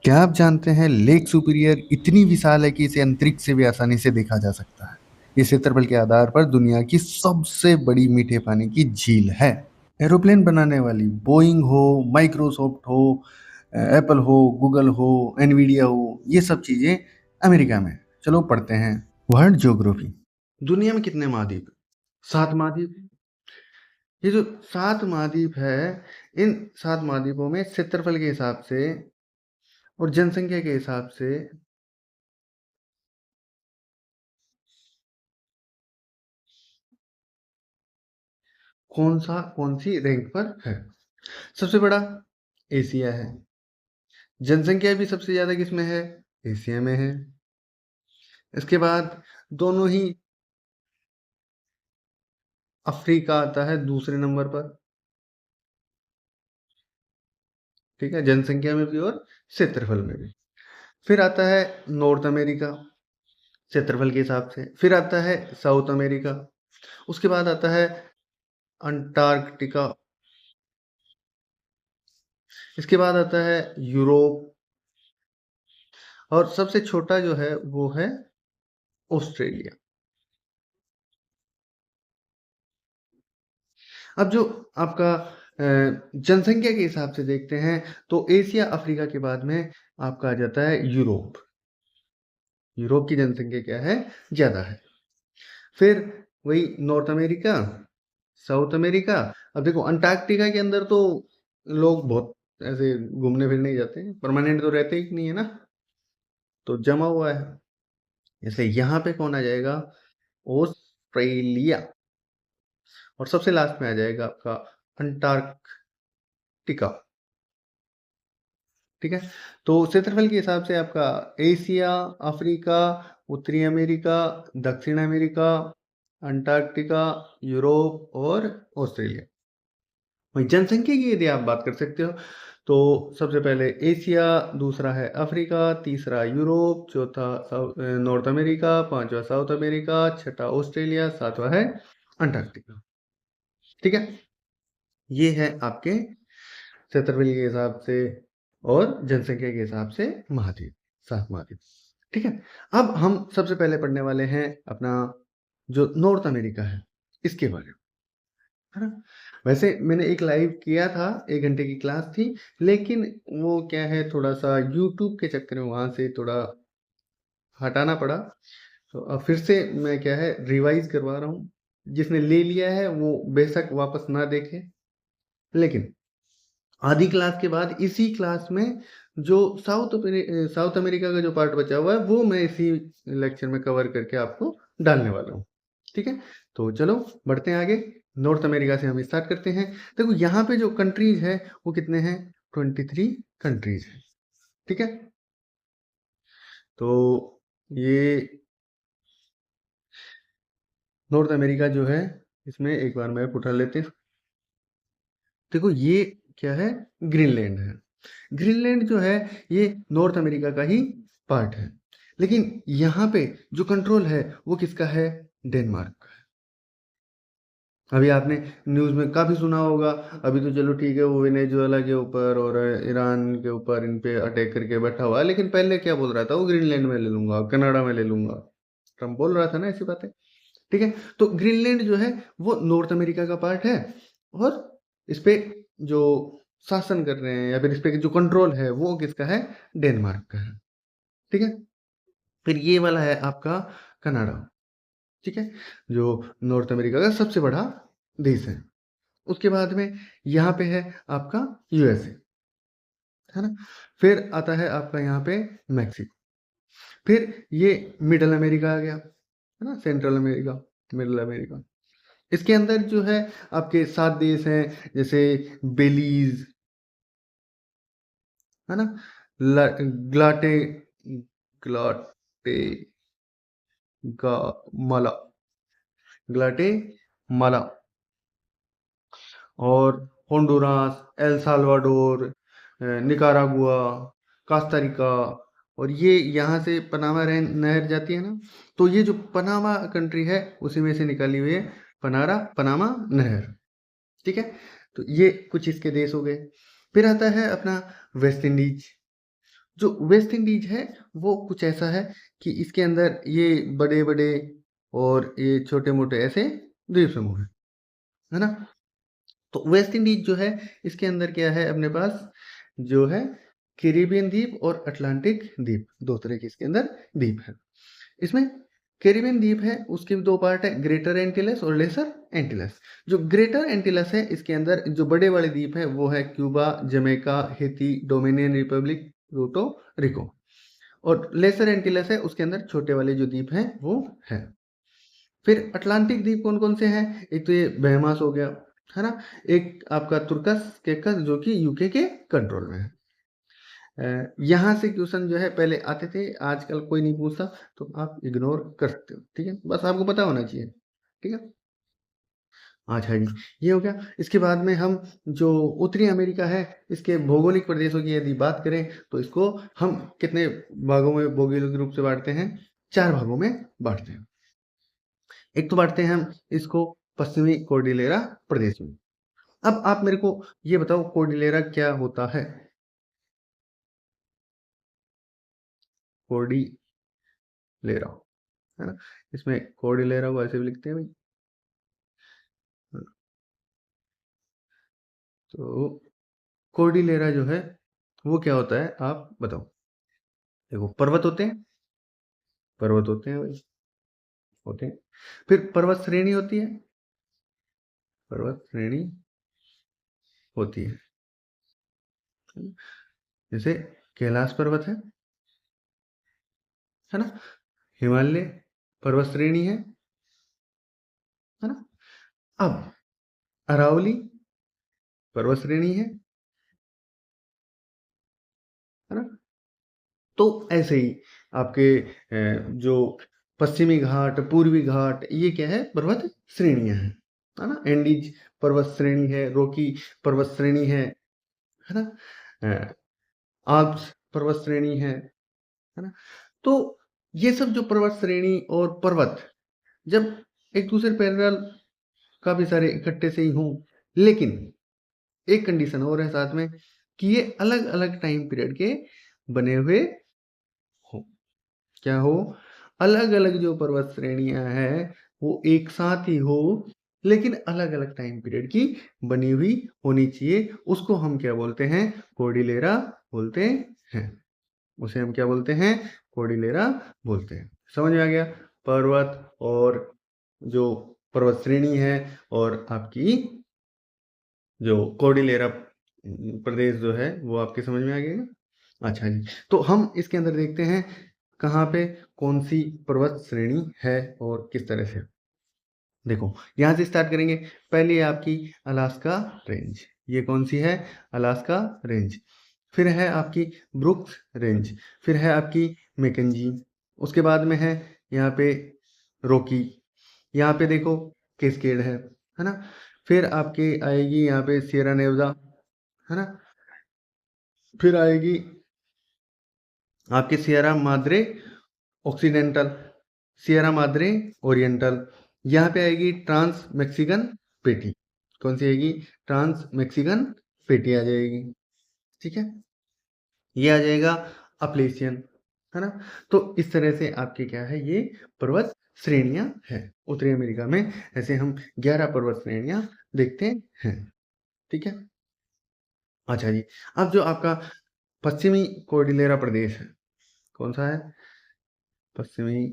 क्या आप जानते हैं लेक सुपीरियर इतनी विशाल है कि इसे अंतरिक्ष से भी आसानी से देखा जा सकता है। ये क्षेत्रफल के आधार पर दुनिया की सबसे बड़ी मीठे पानी की झील है। एरोप्लेन बनाने वाली बोइंग हो, माइक्रोसॉफ्ट हो, एप्पल हो, गूगल हो, एनवीडिया हो, ये सब चीजें अमेरिका में। चलो पढ़ते हैं। World geography. दुनिया में कितने महाद्वीप? 7 महाद्वीप। ये जो 7 महाद्वीप है, इन 7 महाद्वीपों में क्षेत्रफल के हिसाब से और जनसंख्या के हिसाब से कौन सी रैंक पर है? सबसे बड़ा एशिया है। जनसंख्या भी सबसे ज्यादा किसमें है? एशिया में है। इसके बाद दोनों ही अफ्रीका आता है दूसरे नंबर पर। ठीक है, जनसंख्या में भी और क्षेत्रफल में भी। फिर आता है नॉर्थ अमेरिका क्षेत्रफल के हिसाब से। फिर आता है साउथ अमेरिका। उसके बाद आता है अंटार्कटिका। इसके बाद आता है यूरोप। और सबसे छोटा जो है वो है ऑस्ट्रेलिया। अब जो आपका जनसंख्या के हिसाब से देखते हैं तो एशिया अफ्रीका के बाद में आपका आ जाता है यूरोप। यूरोप की जनसंख्या क्या है? ज्यादा है। फिर वही नॉर्थ अमेरिका, साउथ अमेरिका। अब देखो अंटार्कटिका के अंदर तो लोग बहुत ऐसे घूमने फिरने ही जाते हैं, परमानेंट तो रहते ही नहीं है ना, तो जमा हुआ है। जैसे यहाँ पे कौन आ जाएगा? ऑस्ट्रेलिया। और सबसे लास्ट में आ जाएगा आपका अंटार्कटिका। ठीक है, तो क्षेत्रफल के हिसाब से आपका एशिया, अफ्रीका, उत्तरी अमेरिका, दक्षिण अमेरिका, अंटार्कटिका, यूरोप और ऑस्ट्रेलिया। वही जनसंख्या की यदि आप बात कर सकते हो तो सबसे पहले एशिया, दूसरा है अफ्रीका, तीसरा यूरोप, चौथा नॉर्थ अमेरिका, पांचवा साउथ अमेरिका, छठा ऑस्ट्रेलिया, सातवां है अंटार्कटिका। ठीक है, ये है आपके क्षेत्रफल के हिसाब से और जनसंख्या के हिसाब से महाद्वीप, 7 महाद्वीप। ठीक है, अब हम सबसे पहले पढ़ने वाले हैं अपना जो नॉर्थ अमेरिका है इसके बारे में, है ना। वैसे मैंने एक लाइव किया था, 1 घंटे की क्लास थी, लेकिन वो क्या है थोड़ा सा यूट्यूब के चक्कर में वहां से थोड़ा हटाना पड़ा। तो अब फिर से मैं क्या है रिवाइज करवा रहा हूँ। जिसने ले लिया है वो बेशक वापस ना देखे, लेकिन आधी क्लास के बाद इसी क्लास में जो साउथ अमेरिका का जो पार्ट बचा हुआ है वो मैं इसी लेक्चर में कवर करके आपको डालने वाला हूँ। ठीक है, तो चलो बढ़ते हैं आगे। नॉर्थ अमेरिका से हम स्टार्ट करते हैं। देखो यहाँ पे जो कंट्रीज है वो कितने हैं? 23 कंट्रीज है। ठीक है, तो ये नॉर्थ अमेरिका जो है इसमें एक बार मैप उठा लेते हैं। देखो ये क्या है? ग्रीनलैंड है। ग्रीनलैंड जो है ये नॉर्थ अमेरिका का ही पार्ट है, लेकिन यहाँ पे जो कंट्रोल है वो किसका है? डेनमार्क का है। अभी आपने न्यूज़ में काफ़ी सुना होगा। अभी तो चलो ठीक है, वो वेनेजुएला के ऊपर और ईरान के ऊपर इन पे अटैक करके बैठा हुआ है, लेकिन पहले क्या बोल रहा था? वो ग्रीनलैंड में ले लूंगा, कनाडा में ले लूंगा। ट्रम्प बोल रहा था ना ऐसी बातें। ठीक है, तो ग्रीनलैंड जो है वो नॉर्थ अमेरिका का पार्ट है और इस पे जो शासन कर रहे हैं या फिर इस पे जो कंट्रोल है वो किसका है? डेनमार्क का है। ठीक है, फिर ये वाला है आपका कनाडा। ठीक है, जो नॉर्थ अमेरिका का सबसे बड़ा देश है। उसके बाद में यहाँ पे है आपका यूएसए, है ना। फिर आता है आपका यहाँ पे मैक्सिको। फिर ये मिडल अमेरिका आ गया, है ना, सेंट्रल अमेरिका, मिडल अमेरिका। इसके अंदर जो है आपके 7 देश हैं, जैसे बेलीज, है ना, ग्लाटे ग्लाटे माला, ग्लाटे माला, और होंडुरास, एल साल्वाडोर, निकारागुआ, कास्तारिका। और ये यहाँ से पनामा नहर जाती है ना, तो ये जो पनामा कंट्री है उसी में से निकाली हुई है पनामा नहर। ठीक है, तो ये कुछ इसके देश हो गए। फिर आता है अपना वेस्ट इंडीज, जो वेस्ट इंडीज है वो कुछ ऐसा है कि इसके अंदर ये बड़े बड़े और ये छोटे मोटे ऐसे द्वीप समूह है ना। तो वेस्ट इंडीज जो है इसके अंदर क्या है अपने पास, जो है कैरिबियन द्वीप और अटलांटिक द्वीप, दो तरह के इसके अंदर द्वीप है। इसमें कैरिबियन द्वीप है उसके भी दो पार्ट है, ग्रेटर एंटिलस और लेसर एंटिलस। जो ग्रेटर एंटिलस है इसके अंदर जो बड़े वाले द्वीप है वो है Cuba, Jamaica, Haiti, dominion Republic, Puerto Rico. और लेसर एंटिलस है उसके अंदर छोटे वाले जो द्वीप हैं वो है। फिर अटलांटिक द्वीप कौन कौन से हैं, एक तो ये बहमास हो गया है ना, एक आपका तुर्कस केकस जो कि यूके के कंट्रोल में है। यहाँ से क्वेश्चन जो है पहले आते थे, आजकल कोई नहीं पूछता, तो आप इग्नोर कर सकते हो, ठीक है, बस आपको पता होना चाहिए, ठीक है। अच्छा जी, ये हो गया। इसके बाद में हम जो उत्तरी अमेरिका है इसके भौगोलिक प्रदेशों की यदि बात करें तो इसको हम कितने भागों में भौगोलिक रूप से बांटते हैं, चार भागों में बांटते हैं। एक तो बांटते हैं हम इसको पश्चिमी कोर्डिलेरा प्रदेश में। अब आप मेरे को ये बताओ कोर्डिलेरा क्या होता है। कोर्डिलेरा है ना, इसमें कोर्डिलेरा को ऐसे भी लिखते हैं भाई। तो कोर्डिलेरा जो है वो क्या होता है आप बताओ। देखो पर्वत होते हैं, पर्वत होते हैं भाई, होते हैं। फिर पर्वत श्रेणी होती है, पर्वत श्रेणी होती है। जैसे कैलाश पर्वत है ना, हिमालय पर्वत श्रेणी है ना। अब अरावली पर्वत श्रेणी है ना। तो ऐसे ही आपके जो पश्चिमी घाट, पूर्वी घाट, ये क्या है पर्वत श्रेणियां हैं, है ना। एंडीज पर्वत श्रेणी है, रोकी पर्वत श्रेणी है ना, आल्प्स पर्वत श्रेणी है ना। तो ये सब जो पर्वत श्रेणी और पर्वत जब एक दूसरे पैरेलल काफी सारे इकट्ठे से ही हों, लेकिन एक कंडीशन और है साथ में कि ये अलग अलग टाइम पीरियड के बने हुए हो। क्या हो, अलग अलग जो पर्वत श्रेणियां हैं वो एक साथ ही हो, लेकिन अलग अलग टाइम पीरियड की बनी हुई होनी चाहिए। उसको हम क्या बोलते हैं, कोर्डिलेरा बोलते हैं। उसे हम क्या बोलते हैं, कोर्डिलेरा बोलते हैं। समझ में आ गया, पर्वत और जो पर्वत श्रेणी है और आपकी जो कोर्डिलेरा प्रदेश जो है वो आपके समझ में आ गया। अच्छा जी, तो हम इसके अंदर देखते हैं कहाँ पे कौन सी पर्वत श्रेणी है और किस तरह से। देखो यहाँ से स्टार्ट करेंगे। पहली है आपकी अलास्का रेंज, ये कौन सी है, अलास्का रेंज। फिर है आपकी ब्रुक्स रेंज, फिर है आपकी मैकेंजी, उसके बाद में है यहाँ पे रॉकी, यहाँ पे देखो कैस्केड है ना। फिर आपके आएगी यहाँ पे सियरा नेवदा, है ना। फिर आएगी आपके Sierra Madre occidental, Sierra Madre Oriental. यहाँ पे आएगी ट्रांस मैक्सिकन पेटी, कौन सी आएगी, ट्रांस मैक्सिकन पेटी आ जाएगी, ठीक है। ये आ जाएगा अपलेशियन, है ना। तो इस तरह से आपके क्या है, ये पर्वत श्रेणियां हैं उत्तरी अमेरिका में। ऐसे हम 11 पर्वत श्रेणियां देखते हैं, ठीक है। अच्छा जी, अब जो आपका पश्चिमी कोर्डिलेरा प्रदेश है, कौन सा है, पश्चिमी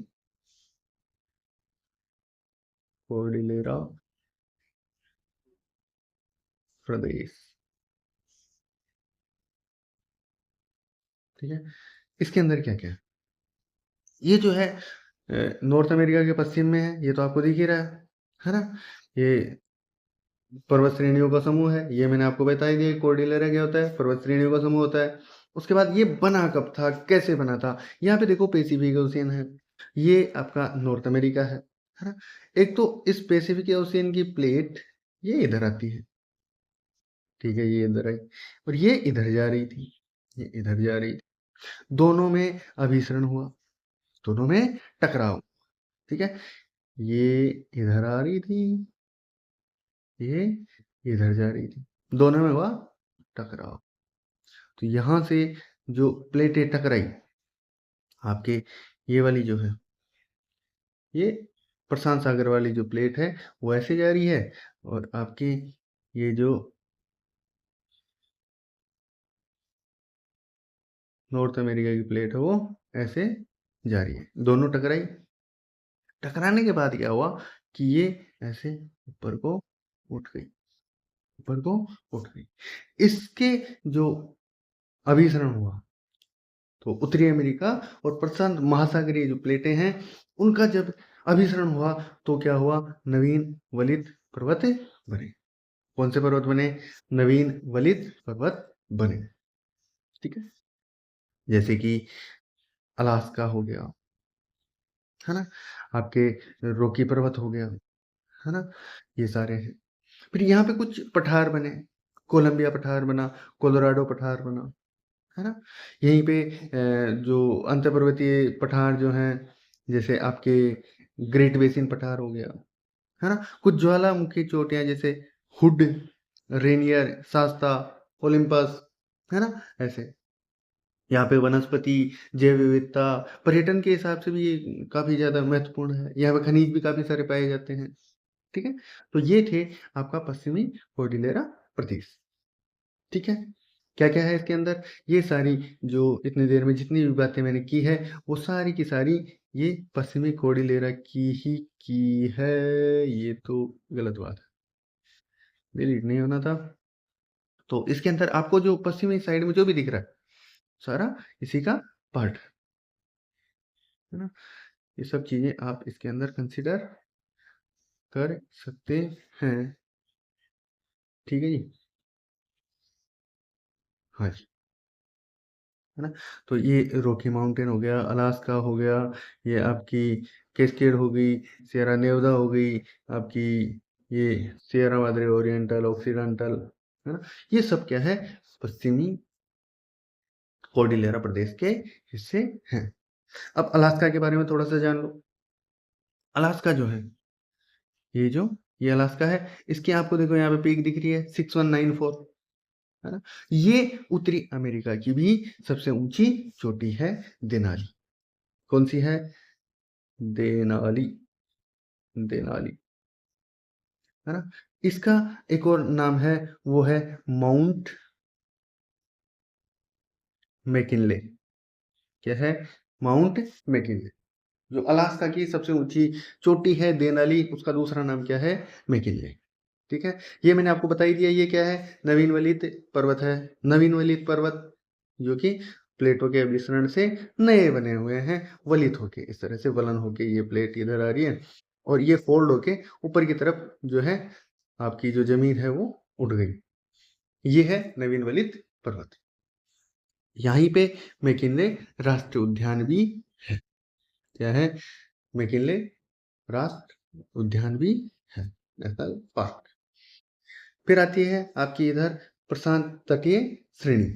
कोर्डिलेरा प्रदेश, ठीक है। इसके अंदर क्या क्या है, ये जो है नॉर्थ अमेरिका के पश्चिम में है, ये तो आपको दिख ही रहा है ना। ये पर्वत श्रेणियों का समूह है, ये मैंने आपको बता ही दिया, कोर्डिलेरा क्या होता है, पर्वत श्रेणियों का समूह होता है। उसके बाद ये बना कब था, कैसे बना था, यहाँ पे देखो पैसिफिक ओशियन है, ये आपका नॉर्थ अमेरिका है ना। एक तो इस पैसिफिक ओशियन की प्लेट ये इधर आती है, ठीक है, ये इधर आई और ये इधर जा रही थी, ये इधर जा रही थी, दोनों में अभिसरण हुआ, दोनों में टकराव, ठीक है। ये इधर आ रही थी, ये इधर जा रही थी, दोनों में हुआ टकराव। तो यहाँ से जो प्लेटें टकराई आपके, ये वाली जो है, ये प्रशांत सागर वाली जो प्लेट है वो ऐसे जा रही है, और आपकी ये जो नॉर्थ अमेरिका की प्लेट है वो ऐसे जा रही है। दोनों टकराई, टकराने के बाद क्या हुआ कि ये ऐसे ऊपर को उठ गई, ऊपर को उठ गई। इसके जो अभिसरण हुआ, तो उत्तरी अमेरिका और प्रशांत महासागरीय जो प्लेटें हैं उनका जब अभिसरण हुआ तो क्या हुआ, नवीन वलित पर्वत बने। कौन से पर्वत बने, नवीन वलित पर्वत बने। ठीक है, जैसे कि अलास्का हो गया, है ना, आपके रॉकी पर्वत हो गया, है ना, ये सारे हैं। फिर यहाँ पे कुछ पठार बने, कोलंबिया पठार बना, कोलोराडो पठार बना, है ना। यहीं पे जो अंतर्पर्वतीय पठार जो हैं, जैसे आपके ग्रेट बेसिन पठार हो गया, है ना। कुछ ज्वालामुखी चोटियां जैसे हुड, रेनियर, शास्ता, ओलिम्पस, है ना, ऐसे। यहाँ पे वनस्पति, जैव विविधता, पर्यटन के हिसाब से भी ये काफी ज्यादा महत्वपूर्ण है। यहाँ पे खनिज भी काफी सारे पाए जाते हैं। ठीक है, तो ये थे आपका पश्चिमी कोर्डिलेरा प्रदेश। ठीक है, क्या क्या है इसके अंदर, ये सारी जो इतनी देर में जितनी भी बातें मैंने की है वो सारी की सारी ये पश्चिमी कोर्डिलेरा की ही की है। ये तो गलत बात है, डिलीट नहीं होना था। तो इसके अंदर आपको जो पश्चिमी साइड में जो भी दिख रहा है सारा इसी का पार्ट है ना। ये सब चीजें आप इसके अंदर कंसिडर कर सकते हैं। ठीक है जी, हाँ जी, है ना। तो ये रॉकी माउंटेन हो गया, अलास्का हो गया, ये आपकी कैस्केड हो गई, सियरा नेवदा हो गई, आपकी ये सियरा मादरे ओरिएंटल, ऑक्सीडेंटल, है ना। ये सब क्या है, पश्चिमी कोर्डिलेरा प्रदेश के हिस्से हैं। अब अलास्का के बारे में थोड़ा सा जान लो। अलास्का जो है, ये जो ये अलास्का है, इसकी आपको देखो यहाँ पे पीक दिख रही है 6194, है ना। ये उत्तरी अमेरिका की भी सबसे ऊंची चोटी है, देनाली। कौन सी है, देनाली, देनाली, है ना। इसका एक और नाम है, वो है माउंट मैकिनले। क्या है, माउंट मैकिनले। जो अलास्का की सबसे ऊंची चोटी है देनाली, उसका दूसरा नाम क्या है, मैकिनले। ठीक है, ये मैंने आपको बता ही दिया, ये क्या है, नवीन वलित पर्वत है। नवीन वलित पर्वत जो कि प्लेटों के अभिसरण से नए बने हुए हैं, वलित होके, इस तरह से वलन होके ये प्लेट इधर आ रही है, और ये फोल्ड होके ऊपर की तरफ जो है आपकी जो जमीन है वो उठ गई। ये है नवीन वलित पर्वत। यहीं पे मैकिनले राष्ट्रीय उद्यान भी है। क्या है, मैकिनले राष्ट्रीय उद्यान भी है, नेशनल पार्क। फिर आती है आपकी इधर प्रशांत तटीय श्रेणी।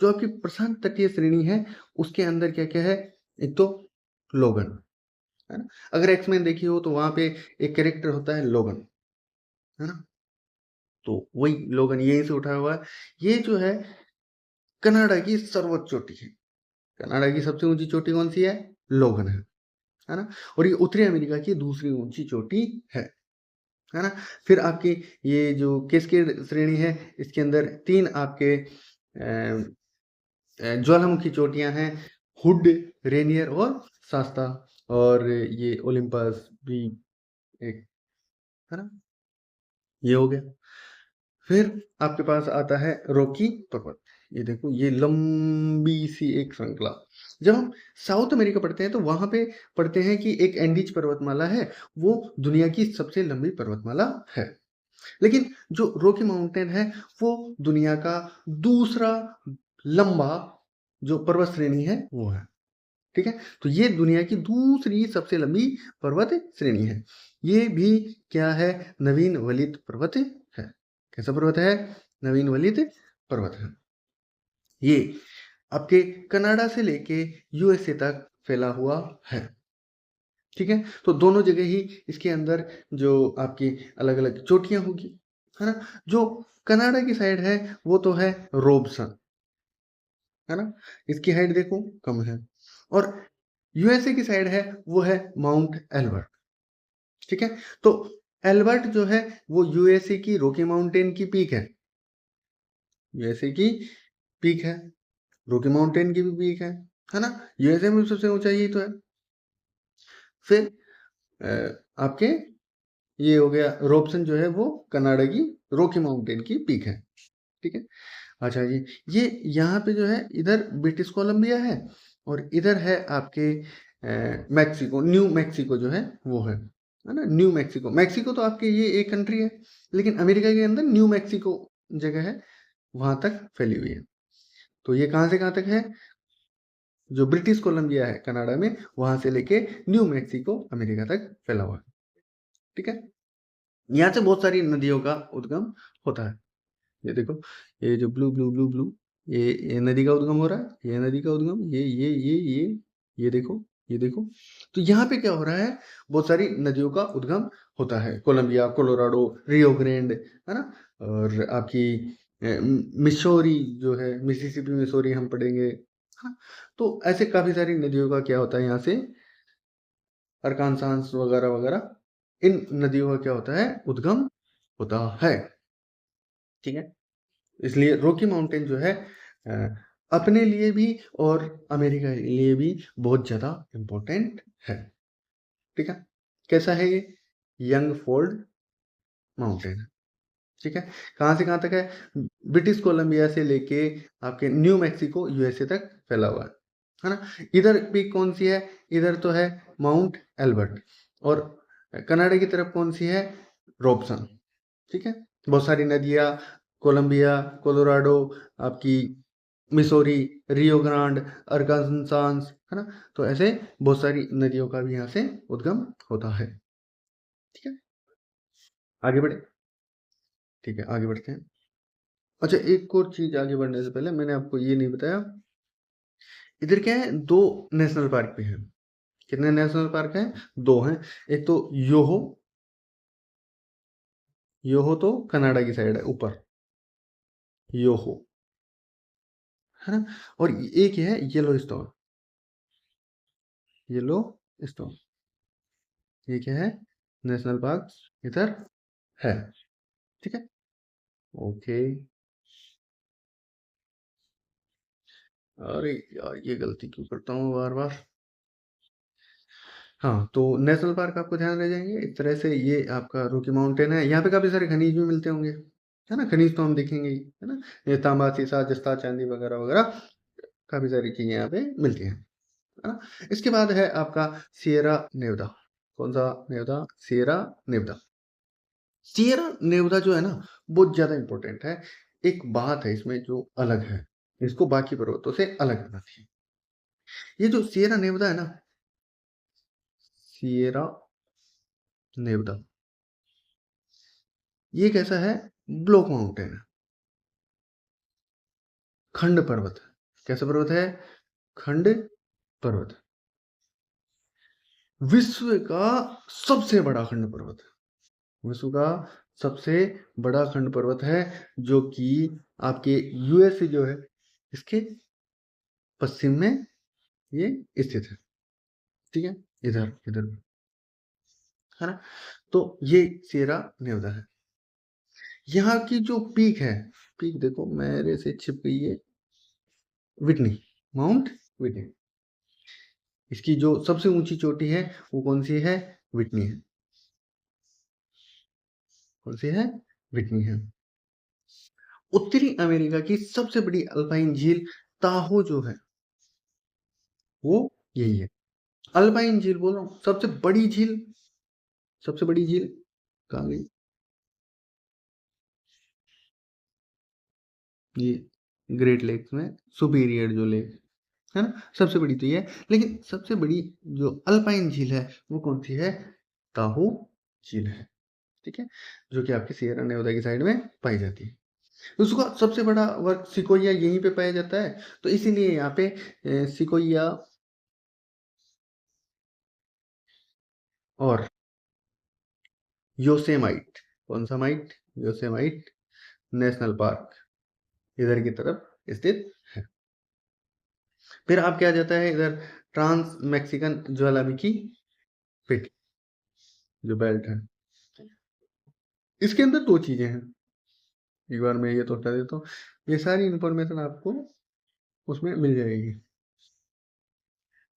जो आपकी प्रशांत तटीय श्रेणी है उसके अंदर क्या क्या है, एक तो लोगन, है ना। अगर एक्समैन देखी हो तो वहां पे एक कैरेक्टर होता है लोगन, है ना। तो वही लोगन यहीं से उठा हुआ है। ये जो है कनाडा की सर्वोच्च चोटी है। कनाडा की सबसे ऊंची चोटी कौन सी है, लोगन है ना। और ये उत्तरी अमेरिका की दूसरी ऊंची चोटी है ना। फिर आपकी ये जो कैस्केड श्रेणी है, इसके अंदर तीन आपके ज्वालामुखी चोटियां हैं, हुड, रेनियर और शास्ता, और ये ओलिम्पस भी एक, है ना। ये हो गया। फिर आपके पास आता है रॉकी पर्वत। ये देखो, ये लंबी सी एक श्रृंखला। जब हम साउथ अमेरिका पढ़ते हैं तो वहां पे पढ़ते हैं कि एक एंडीज पर्वतमाला है, वो दुनिया की सबसे लंबी पर्वतमाला है। लेकिन जो रॉकी माउंटेन है वो दुनिया का दूसरा लंबा जो पर्वत श्रेणी है वो है। ठीक है, तो ये दुनिया की दूसरी सबसे लंबी पर्वत श्रेणी है। ये भी क्या है, नवीन वलित पर्वत है। कैसा पर्वत है, नवीन वलित पर्वत है। ये आपके कनाडा से लेके यूएसए तक फैला हुआ है। ठीक है, तो दोनों जगह ही इसके अंदर जो आपकी अलग अलग चोटियां होगी, है ना। जो कनाडा की साइड है वो तो है रोबसन, है ना? इसकी हाइट देखो कम है। और यूएसए की साइड है वो है माउंट एल्बर्ट, ठीक है? तो एल्बर्ट जो है वो यूएसए की रॉकी माउंटेन की पीक है, यूएसए की पीक है, रॉकी माउंटेन की भी पीक है ना? यूएसए में सबसे ऊंचा यही तो है। फिर आपके ये हो गया रोबसन जो है वो कनाडा की रॉकी माउंटेन की पीक है, ठीक है? अच्छा जी, ये यहाँ पे जो है इधर ब्रिटिश कोलंबिया है और इधर है आपके मैक्सिको, न्यू मैक्सिको जो है वो है ना? न्यू मैक्सिको, मैक्सिको तो आपके ये एक कंट्री है, लेकिन अमेरिका के अंदर न्यू मैक्सिको जगह है, वहां तक फैली हुई है। तो ये कहाँ से कहाँ तक है? जो ब्रिटिश कोलंबिया है कनाडा में, वहां से लेके न्यू मैक्सिको अमेरिका तक फैला हुआ है, ठीक है? यहाँ से बहुत सारी नदियों का उद्गम होता है। ये देखो, ये जो ब्लू ब्लू ब्लू ब्लू, ये नदी का उद्गम हो रहा है, ये नदी का उद्गम, ये देखो, ये देखो। तो यहाँ पे क्या हो रहा है? बहुत सारी नदियों का उद्गम होता है, कोलंबिया, कोलोराडो, रियो ग्रैंड, है ना? और आपकी मिसौरी जो है, मिसिसिपी मिसौरी हम पढ़ेंगे, है ना? तो ऐसे काफी सारी नदियों का क्या होता है यहाँ से, अरकानसास वगैरह वगैरह, इन नदियों का क्या होता है? उद्गम होता है, ठीक है? इसलिए रॉकी माउंटेन जो है अ, अपने लिए भी और अमेरिका के लिए भी बहुत ज़्यादा इम्पोर्टेंट है, ठीक है? कैसा है ये? यंग फोल्ड माउंटेन है, ठीक है? कहाँ से कहाँ तक है? ब्रिटिश कोलंबिया से लेके आपके न्यू मैक्सिको यूएसए तक फैला हुआ है ना? इधर पीक कौन सी है? इधर तो है माउंट एल्बर्ट, और कनाडा की तरफ कौन सी है? रॉबसन, ठीक है? बहुत सारी नदियाँ, कोलंबिया, कोलोराडो, आपकी मिसौरी, रियो ग्रांड, अरकानसास, है ना? तो ऐसे बहुत सारी नदियों का भी यहाँ से उद्गम होता है, ठीक है? आगे बढ़े, ठीक है, आगे बढ़ते हैं। अच्छा, एक और चीज आगे बढ़ने से पहले मैंने आपको ये नहीं बताया, इधर क्या है, दो नेशनल पार्क भी हैं। कितने नेशनल पार्क हैं? दो हैं। एक तो योहो, योहो तो कनाडा की साइड है ऊपर, योहो, है ना? और एक है येलोस्टोन, येलोस्टोन, ये क्या है? नेशनल पार्क इधर है, ठीक है? ओके। अरे यार, ये गलती क्यों करता हूँ बार बार? हाँ, तो नेशनल पार्क आपको ध्यान रह जाएंगे इस तरह से। ये आपका रॉकी माउंटेन है, यहाँ पे काफी सारे खनिज भी मिलते होंगे, है ना? खनिज तो हम देखेंगे ही, है ना? ये तांबा, सीसा, जस्ता, चांदी वगैरह वगैरह, काफी सारी चीजें यहाँ पे मिलती हैं, है ना? इसके बाद है आपका सिएरा नेवदा। कौन सा नेवदा? सिएरा नेवदा। सिएरा नेवदा जो है ना, बहुत ज्यादा इंपॉर्टेंट है। एक बात है इसमें जो अलग है, इसको बाकी पर्वतों से अलग बनाती है। ये जो सिएरा नेवदा है ना, सिएरा नेवदा, ये कैसा है? ब्लॉक माउंटेन है, खंड पर्वत है। कैसा पर्वत है? खंड पर्वत। विश्व का सबसे बड़ा खंड पर्वत है, विश्व का सबसे बड़ा खंड पर्वत है, जो कि आपके यूएसए जो है इसके पश्चिम में ये स्थित है, ठीक है? इधर इधर, है ना? तो ये सिएरा नेवदा है। यहाँ की जो पीक है, पीक देखो मेरे से छिप गई है, विटनी, माउंट विटनी। इसकी जो सबसे ऊंची चोटी है वो कौन सी है? विटनी है। कौन सी है? विटनी है। उत्तरी अमेरिका की सबसे बड़ी अल्पाइन झील ताहो जो है वो यही है। अल्पाइन झील बोल रहा हूँ, सबसे बड़ी झील, सबसे बड़ी झील कहाँ गई? ये ग्रेट लेक्स में सुपीरियर जो लेक है ना, सबसे बड़ी तो ये है। लेकिन सबसे बड़ी जो अल्पाइन झील है वो कौन सी है? ताहो झील है, ठीक है? जो कि आपकी सिएरा नेवादा की साइड में पाई जाती है। उसका सबसे बड़ा वर्ग सिकोया यहीं पे पाया जाता है, तो इसीलिए यहाँ पे सिकोया और योसेमाइट, कौन सा माइट? योसेमाइट नेशनल पार्क इधर की तरफ स्थित है, फिर आपके आ जाता है इधर ट्रांस मैक्सिकन ज्वालामुखी पेटी, जो बेल्ट है। इसके अंदर दो चीजें हैं, एक बार मैं ये तो बता देता हूँ, ये सारी इंफॉर्मेशन आपको उसमें मिल जाएगी,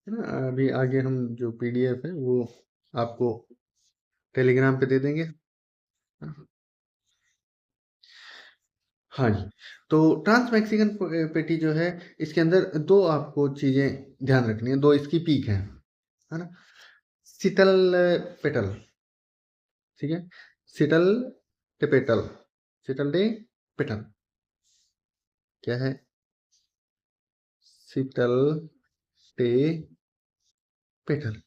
है ना। अभी आगे हम जो पीडीएफ है वो आपको टेलीग्राम पे दे देंगे। हाँ जी, तो ट्रांस मैक्सिकन पेटी जो है, इसके अंदर दो आपको चीजें ध्यान रखनी है, दो इसकी पीक है ना। शीतल पेटल, ठीक है, शीतल टेपेटल, शीतल डे पेटल क्या है, शीतल टे पेटल,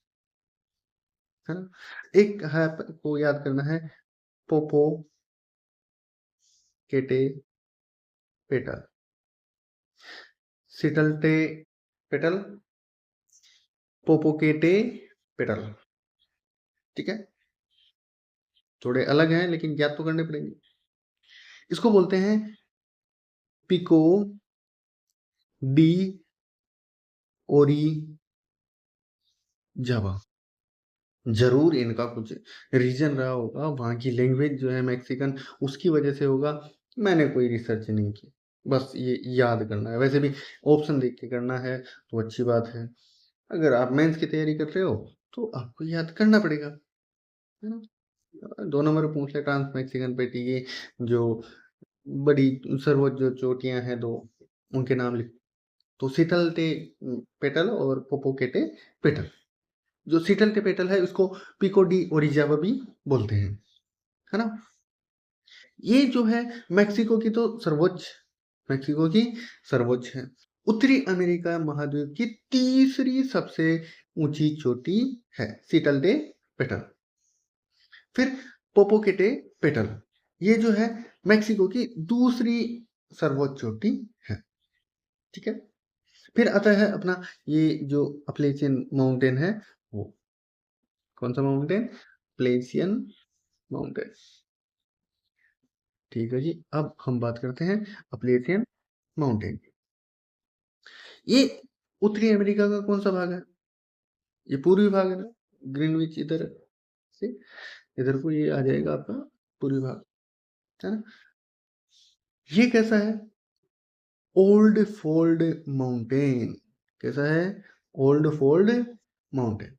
है ना। एक है को याद करना है, पोपो केटे पेटल, शीतल टे पेटल, पोपो केटे पेटल, ठीक है। थोड़े अलग हैं लेकिन याद तो करने पड़ेंगे। इसको बोलते हैं पिको डी ओरी जावा। जरूर इनका कुछ रीजन रहा होगा, वहाँ की लैंग्वेज जो है मैक्सिकन, उसकी वजह से होगा। मैंने कोई रिसर्च नहीं की, बस ये याद करना है। वैसे भी ऑप्शन देख के करना है तो अच्छी बात है। अगर आप मेंस की तैयारी कर रहे हो तो आपको याद करना पड़ेगा, है ना। 2 नंबर पूछ ले ट्रांस मैक्सिकन पेटी की जो बड़ी सर्वोच्च जो चोटियां हैं दो, उनके नाम लिख। तो शीतल टे पेटल और पोपोकेटे पेटल। जो शीतल टे पेटल है उसको पिको डी ओरिजावा भी बोलते हैं, है ना। ये जो है मेक्सिको की तो सर्वोच्च, मेक्सिको की सर्वोच्च है। उत्तरी अमेरिका महाद्वीप की तीसरी सबसे ऊंची चोटी है शीतल डे पेटल। फिर पोपोकेटे पेटल, ये जो है मेक्सिको की दूसरी सर्वोच्च चोटी है, ठीक है। फिर आता है अपना ये जो अपलेचियन माउंटेन है, वो कौन सा माउंटेन, प्लेशियन माउंटेन, ठीक है जी। अब हम बात करते हैं अपलेशियन माउंटेन। ये उत्तरी अमेरिका का कौन सा भाग है, ये पूर्वी भाग है ना, ग्रीनविच इधर से इधर को ये आ जाएगा आपका पूर्वी भाग, है ना। ये कैसा है, ओल्ड फोल्ड माउंटेन, कैसा है, ओल्ड फोल्ड माउंटेन।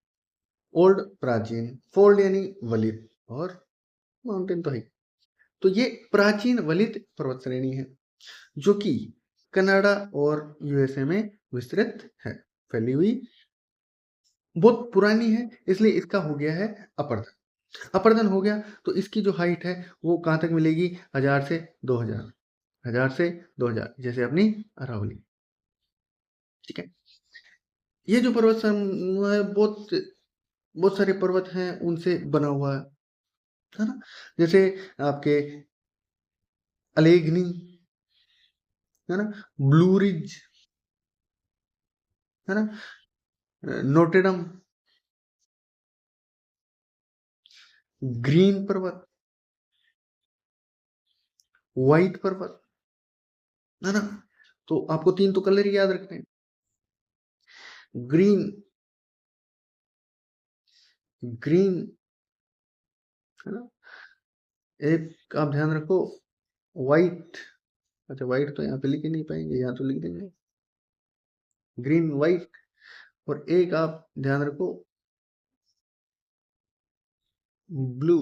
ओल्ड प्राचीन, फोल्ड यानी वलित, और माउंटेन तो है। तो ये प्राचीन वलित पर्वत श्रेणी है जो कि कनाडा और यूएसए में विस्तृत है, फैली हुई, बहुत पुरानी है, इसलिए इसका हो गया है अपर्दन। अपर्दन हो गया तो इसकी जो हाइट है वो कहाँ तक मिलेगी, 1000 से 2000, 1000 से 2000, जैसे अपनी अरावली, ठीक है। ये जो पर्वत समूह है बहुत बहुत सारे पर्वत हैं उनसे बना हुआ है ना। जैसे आपके अलेग्नी, है ना, ब्लू रिज, है ना, नोटेडम, ग्रीन पर्वत, व्हाइट पर्वत, है ना। तो आपको 3 तो कलर ही याद रखने हैं, ग्रीन, ग्रीन, है ना। एक आप ध्यान रखो, व्हाइट, अच्छा व्हाइट तो यहाँ पे लिख ही नहीं पाएंगे, यहाँ तो लिख देंगे, ग्रीन व्हाइट। और एक आप ध्यान रखो, ब्लू,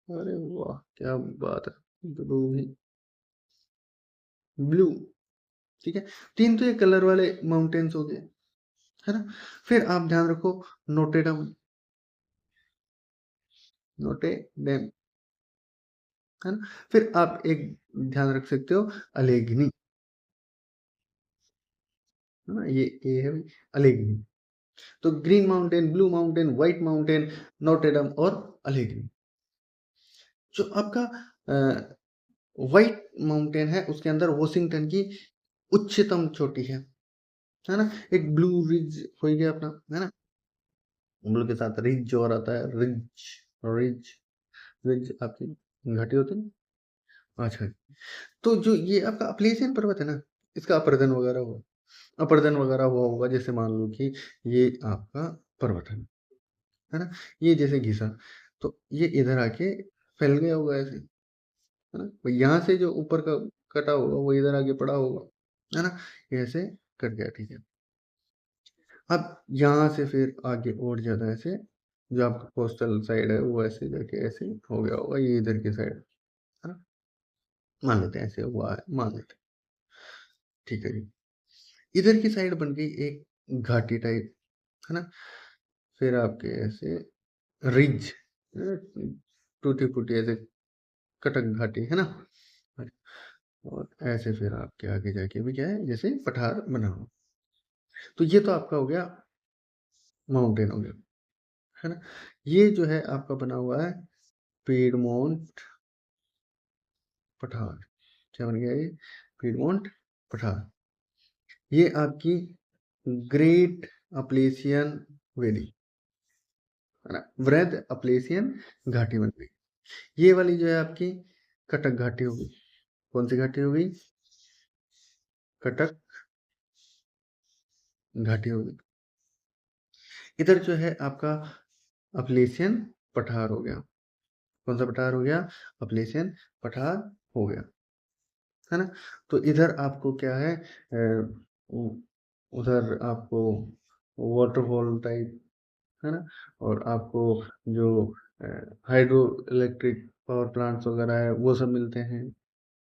अरे वाह क्या बात है, ब्लू भी, ब्लू, ठीक है। 3 तो ये कलर वाले माउंटेन्स हो गए, है ना। फिर आप ध्यान रखो, नोटेडम, नोटे डेम, है ना। फिर आप एक ध्यान रख सकते हो, अलेग्नी, है ना, ये है अलेग्नी। तो green mountain, blue mountain, white mountain, Notre Dame और अलेग्नी। जो आपका व्हाइट माउंटेन है उसके अंदर वॉशिंगटन की उच्चतम चोटी है ना। एक ब्लू रिज हो गया अपना, है ना, ब्लू के साथ रिज जो और आता है, रिज, रिज, रिज आपकी घाटी होती है ना। अच्छा, तो जो ये आपका अपलेशियन पर्वत है ना, इसका अपरदन वगैरह हुआ, अपर्दन वगैरह हुआ होगा, जैसे मान लो कि ये आपका पर्वत है ना? ये जैसे घिसा, तो ये इधर आके फैल गया होगा ऐसे, है ना? तो यहाँ से जो ऊपर का कटा होगा वो इधर आके पड़ा होगा, है ना? ये ऐसे कट गया, ठीक है। अब यहाँ से फिर आगे और ज़्यादा ऐसे, जो आपका कोस्टल साइड है वो ऐसे जाके ऐसे हो गया होगा, ये इधर की साइड, है ना? मान लेते हैं ऐसे हुआ है, मान लेते हैं, ठीक है जी। इधर की साइड बन गई एक घाटी टाइप, है ना? फिर आपके ऐसे रिज, टूटी फूटी ऐसे कटक घाटी, है ना? और ऐसे फिर आपके आगे जाके भी क्या है, जैसे पठार बना हो। तो ये तो आपका हो गया माउंटेन हो गया, है ना? ये जो है आपका बना हुआ है पीडमोंट पठार। क्या बन गया ये? पीडमोंट पठार। ये आपकी ग्रेट अपलेशियन वैली, है ना? वृहद अपलेशियन घाटी बन गई। ये वाली जो है आपकी कटक घाटी होगी। कौन सी घाटी होगी? कटक घाटी होगी। इधर जो है आपका अपलेशियन पठार हो गया। कौन सा पठार हो गया? अपलेशियन पठार हो गया, है ना? तो इधर आपको क्या है, उधर आपको वाटरफॉल टाइप, है ना? और आपको जो हाइड्रो इलेक्ट्रिक पावर प्लांट्स वगैरह है वो सब मिलते हैं,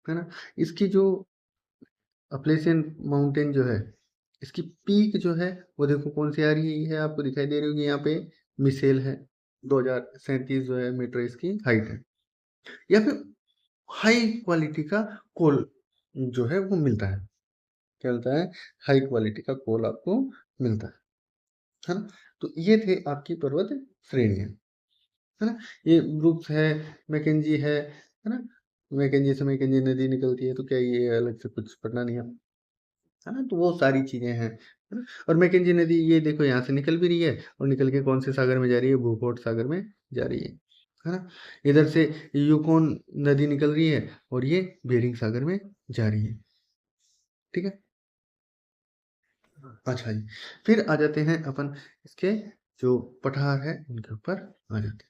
है ना? इसकी जो अपलेशियन माउंटेन जो है, इसकी पीक जो है वो देखो कौन सी आ रही है, आपको दिखाई दे रही होगी यहाँ पे, मिसेल है। 2037 जो है मीटर इसकी हाइट है। या फिर हाई क्वालिटी का कोल जो है वो मिलता है। क्या मिलता है? हाई क्वालिटी का कोल आपको मिलता है ना? तो ये थे आपकी पर्वत श्रेणियां, है ना? ये ब्रुक्स है, मैकेंजी है ना? मैकेंजी से मैकेंजी नदी निकलती है, तो क्या ये अलग से कुछ पढ़ना नहीं है ना? तो वो सारी चीजें हैं, है ना? और मैकेंजी नदी ये देखो यहाँ से निकल भी रही है, और निकल के कौन से सागर में जा रही है? भूपोट सागर में जा रही है ना? इधर से यूकोन नदी निकल रही है, और ये बेरिंग सागर में जा रही है, ठीक है। अच्छा जी, फिर आ जाते हैं अपन इसके जो पठार है उनके ऊपर आ जाते हैं।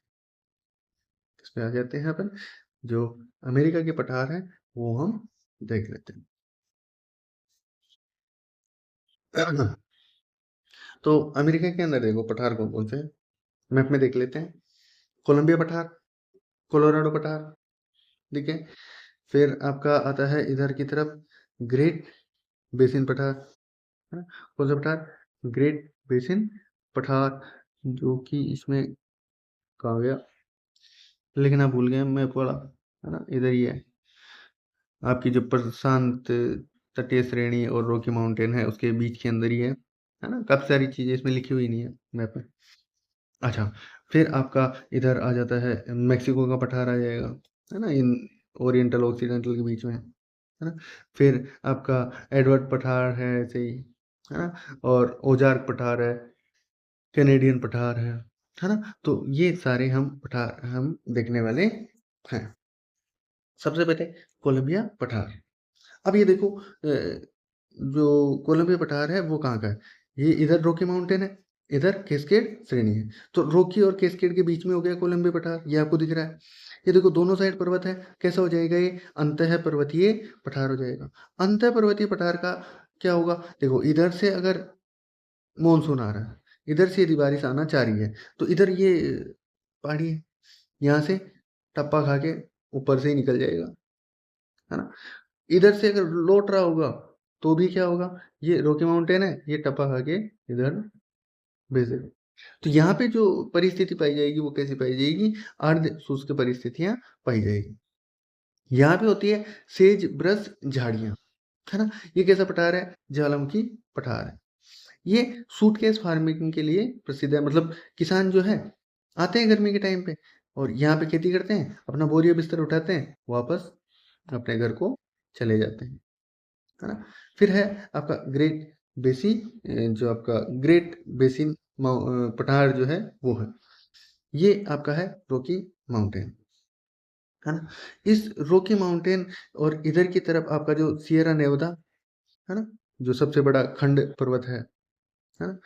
इस पे आ जाते हैं अपन, जो अमेरिका के पठार हैं वो हम देख लेते हैं। तो अमेरिका के अंदर देखो पठार कौन कौन से हैं, मैप में देख लेते हैं। कोलंबिया पठार, कोलोराडो पठार, ठीक है। फिर आपका आता है इधर की तरफ ग्रेट बेसिन पठार, है ना? कौन सा पठार? ग्रेट बेसिन पठार, जो कि इसमें कहा गया, लिखना भूल गए मैं, पढ़ा, है ना? इधर ही है आपकी जो प्रशांत तटीय श्रेणी और रॉकी माउंटेन है उसके बीच के अंदर ही है ना? काफी सारी चीजें इसमें लिखी हुई नहीं है मैप में। अच्छा, फिर आपका इधर आ जाता है मेक्सिको का पठार आ जाएगा, है ना? इन ओरिएंटल ऑक्सीडेंटल के बीच में, है ना? फिर आपका एडवर्ड पठार है ऐसे ही, है ना? और ओजार्क पठार है, कैनेडियन पठार है ना? तो ये सारे हम पठार हम देखने वाले हैं। सबसे पहले कोलंबिया पठार। अब ये देखो जो कोलंबिया पठार है वो कहाँ का है? ये इधर रॉकी माउंटेन है, इधर कैस्केड श्रेणी है, तो रॉकी और कैस्केड के बीच में हो गया कोलंबिया पठार, ये आपको दिख रहा है। ये देखो दोनों साइड पर्वत है, कैसा हो जाएगा ये? अंतः पर्वतीय पठार हो जाएगा। अंतः पर्वतीय पठार का क्या होगा? देखो इधर से अगर मानसून आ रहा है, इधर से यदि बारिश आना चाह रही है, तो इधर ये पहाड़ी है, यहाँ से टप्पा खा के ऊपर से ही निकल जाएगा, है ना? इधर से अगर लौट रहा होगा तो भी क्या होगा? ये रॉकी माउंटेन है, ये टप्पा खा के इधर भेज देगा। तो यहाँ पे जो परिस्थिति पाई जाएगी वो कैसी पाई जाएगी? अर्ध शुष्क परिस्थितियां पाई जाएगी। यहाँ पे होती है सेज ब्रश झाड़ियां, है ना? ये कैसा पठार है? ज्वालामुखी पठार है। ये सूटकेस फार्मिंग के लिए प्रसिद्ध है, मतलब किसान जो है आते हैं गर्मी के टाइम पे और यहाँ पे खेती करते हैं, अपना बोरिया बिस्तर उठाते हैं, वापस अपने घर को चले जाते हैं, है ना? फिर है आपका ग्रेट बेसी, जो आपका ग्रेट बेसिन पठार जो है वो है, ये आपका है रॉकी माउंटेन, है ना? इस रॉकी माउंटेन और इधर की तरफ आपका जो सियरा नेवादा, है ना? जो सबसे बड़ा खंड पर्वत है ना?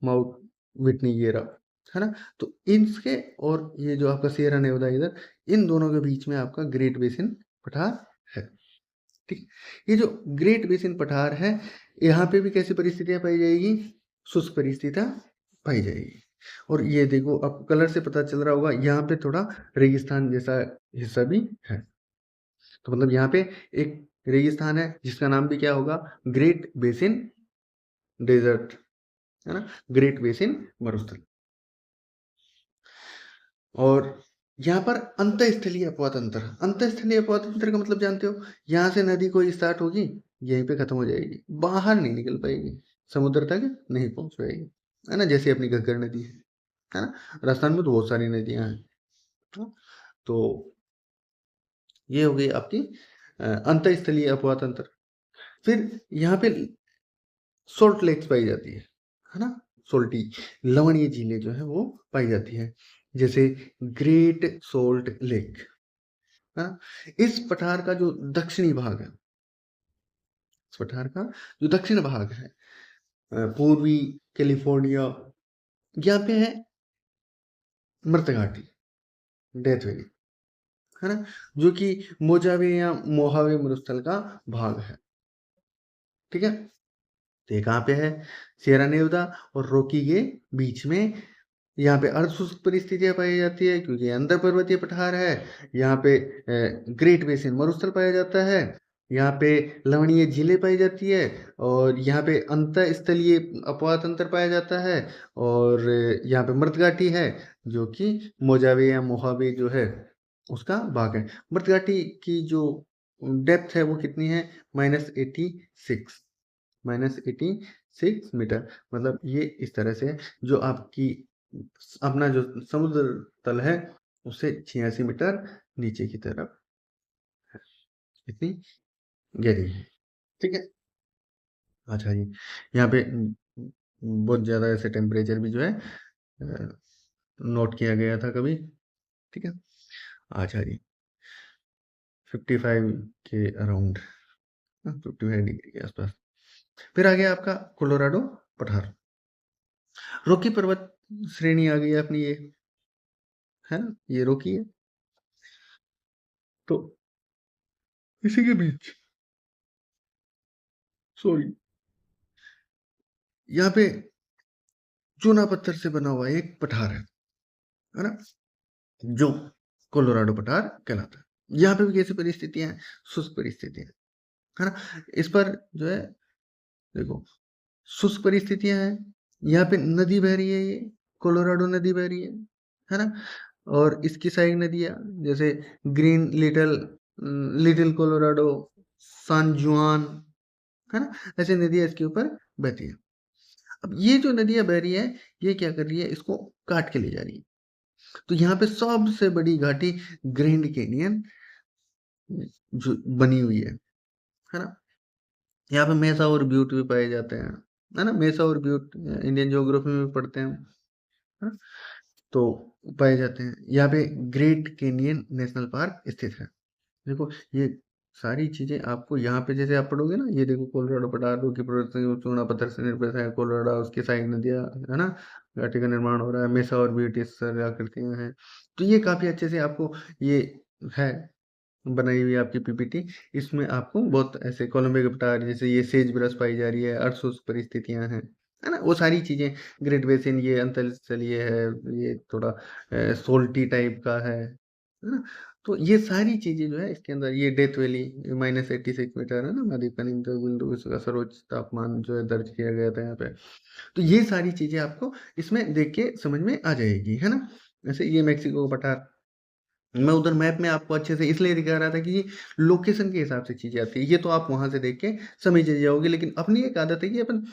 माउंट विटनी ये रहा, है ना? तो इनके और ये जो आपका सिएरा नेवादा इधर, इन दोनों के बीच में आपका ग्रेट बेसिन पठार है। ठीक, ये जो ग्रेट बेसिन पठार है, यहाँ पे भी कैसी परिस्थितियां पाई जाएगी? शुष्क परिस्थितियां पाई जाएगी। और ये देखो, आपको कलर से पता चल रहा होगा, यहाँ पे थोड़ा रेगिस्तान जैसा हिस्सा भी है। तो मतलब यहाँ पे एक रेगिस्तान है जिसका नाम भी क्या होगा? ग्रेट बेसिन डेजर्ट, है ना? ग्रेट बेसिन मरुस्थल। और यहाँ पर अंतःस्थलीय अपवातंत्र, अंतःस्थलीय अपवातंत्र का मतलब जानते हो? यहाँ से नदी कोई स्टार्ट होगी, यहीं पे खत्म हो जाएगी, बाहर नहीं निकल पाएगी, समुद्र तक नहीं पहुंच पाएगी, है ना? जैसे अपनी घग्गर नदी है ना? राजस्थान में तो बहुत सारी नदियां हैं। तो ये हो गई आपकी अंतःस्थलीय अपवातंत्र। फिर यहाँ पे सोल्ट लेक्स पाई जाती है ना? सोल्टी लवणीय झीलें जो है वो पाई जाती है, जैसे ग्रेट सोल्ट लेक, है ना? इस पठार का जो दक्षिणी भाग है, इस पठार का जो दक्षिण भाग है, पूर्वी कैलिफोर्निया, यहाँ पे है मृत घाटी, डेथ वैली, है ना? जो कि मोजावे या मोहावे मरुस्थल का भाग है। ठीक है, तो ये कहाँ पे है? सिएरा नेवादा और रॉकी के बीच में। यहाँ पे अर्धशुष्क परिस्थितियां पाई जाती है क्योंकि अंतर पर्वतीय पठार है। यहाँ पे ग्रेट बेसिन मरुस्थल पाया जाता है। यहाँ पे लवणीय झीलें पाई जाती है और यहाँ पे अंतःस्थलीय अपवातंत्र पाया जाता है। और यहाँ पे मृतघाटी है जो कि मोजावे या मोहावे जो है उसका भाग है। मृतघाटी की जो डेप्थ है वो कितनी है? -86, -86 मीटर। मतलब ये इस तरह से है, जो आपकी अपना जो समुद्र तल है उससे 86 मीटर नीचे की तरफ है, इतनी गहरी है। ठीक है, अच्छा जी, यहाँ पे बहुत ज़्यादा ऐसे टेम्परेचर भी जो है नोट किया गया था कभी। ठीक है, अच्छा जी, 55 के अराउंड, 55 डिग्री के आसपास। फिर आ गया आपका कोलोराडो पठार। रॉकी पर्वत श्रेणी आ गई है अपनी, ये है ना, ये रॉकी है। तो इसी के बीच, सॉरी, यहाँ पे चूना पत्थर से बना हुआ एक पठार है ना? जो कोलोराडो पठार कहलाता है। यहाँ पे भी कैसी परिस्थितियां हैं? शुष्क परिस्थितियां, है ना? इस पर जो है देखो, शुष्क परिस्थितियां हैं। यहाँ पे नदी बह रही है, ये कोलोराडो नदी बह रही है ना? और इसकी साइड नदियां जैसे ग्रीन लिटिल, लिटिल कोलोराडो, सान जुआन, है ना? ऐसी नदियां इसके ऊपर बहती है। अब ये जो नदियां बह रही है, ये क्या कर रही है? इसको काट के ले जा रही है। तो यहाँ पे सबसे बड़ी घाटी ग्रैंड कैनियन जो बनी हुई है ना? यहाँ पे मेसा और ब्यूट भी पाए जाते हैं, है ना? मेसा और ब्यूट इंडियन ज्योग्राफी में भी पढ़ते हैं, है ना? तो पाए जाते हैं। यहाँ पे ग्रेट कैनियन नेशनल पार्क स्थित है। देखो, ये सारी चीजें आपको यहाँ पे जैसे आप पढ़ोगे ना, ये देखो कोलोराडो पठार की प्रवृत्ति चूना पत्थर से निर्मित है, कोलोराडो उसकी साइड नदियाँ, है ना? घाटी का निर्माण हो रहा है, मेसा और ब्यूट इस तरह आकृतियां हैं। तो ये काफी अच्छे से आपको ये है बनाई हुई आपकी पीपीटी। इसमें आपको बहुत ऐसे कोलंबिया के पठार, जैसे ये सेज ब्रश पाई जा रही है, अर्धशुष्क परिस्थितियां हैं, है ना? वो सारी चीजें, ग्रेट बेसिन ये अंतरस्थलीय है, ये थोड़ा सोल्टी टाइप का है ना? तो ये सारी चीजें जो है इसके अंदर, ये डेथ वैली -86 मीटर, है ना? अधिकतम बिंदु इसका सर्वोच्च तापमान जो है दर्ज किया गया था यहाँ पे। तो ये सारी चीजें आपको इसमें देख के समझ में आ जाएगी, है ना? जैसे ये मेक्सिको का पठार, मैं उधर मैप में आपको अच्छे से इसलिए दिखा रहा था कि लोकेशन के हिसाब से चीजें आती है, ये तो आप वहां से देख के समझ जाओगे। लेकिन अपनी एक आदत है कि अपन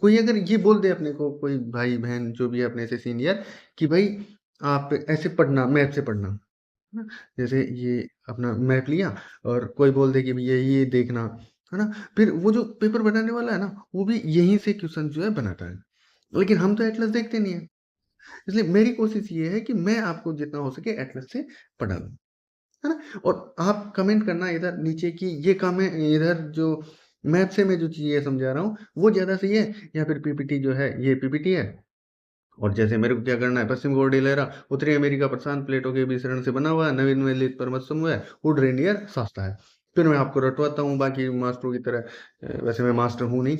कोई अगर ये बोल दे अपने को, कोई भाई बहन जो भी है अपने से सीनियर, कि भाई आप ऐसे पढ़ना, मैप से पढ़ना, है ना? जैसे ये अपना मैप लिया और कोई बोल दे कि भैया ये देखना, है ना? फिर वो जो पेपर बनाने वाला है ना, वो भी यहीं से क्वेश्चन जो है बनाता है, लेकिन हम तो एटलस देखते नहीं है। इसलिए मेरी कोशिश ये है कि मैं आपको जितना हो सके एटलस से पढ़ा दूँ, है ना? और आप कमेंट करना इधर नीचे कि ये काम है, इधर जो मैप से मैं जो चीज़ें समझा रहा हूँ वो ज़्यादा सही है, या फिर पीपीटी जो है ये पीपीटी है। और जैसे मेरे को क्या करना है, पश्चिम कॉर्डिलेरा उत्तरी अमेरिका प्रशांत प्लेटों के विसरण से बना हुआ है, नवीन पर्वत समूह है, वुड रेनियर सस्ता है। फिर मैं आपको रटवाता हूँ बाकी मास्टरों की तरह। वैसे मैं मास्टर हूँ नहीं।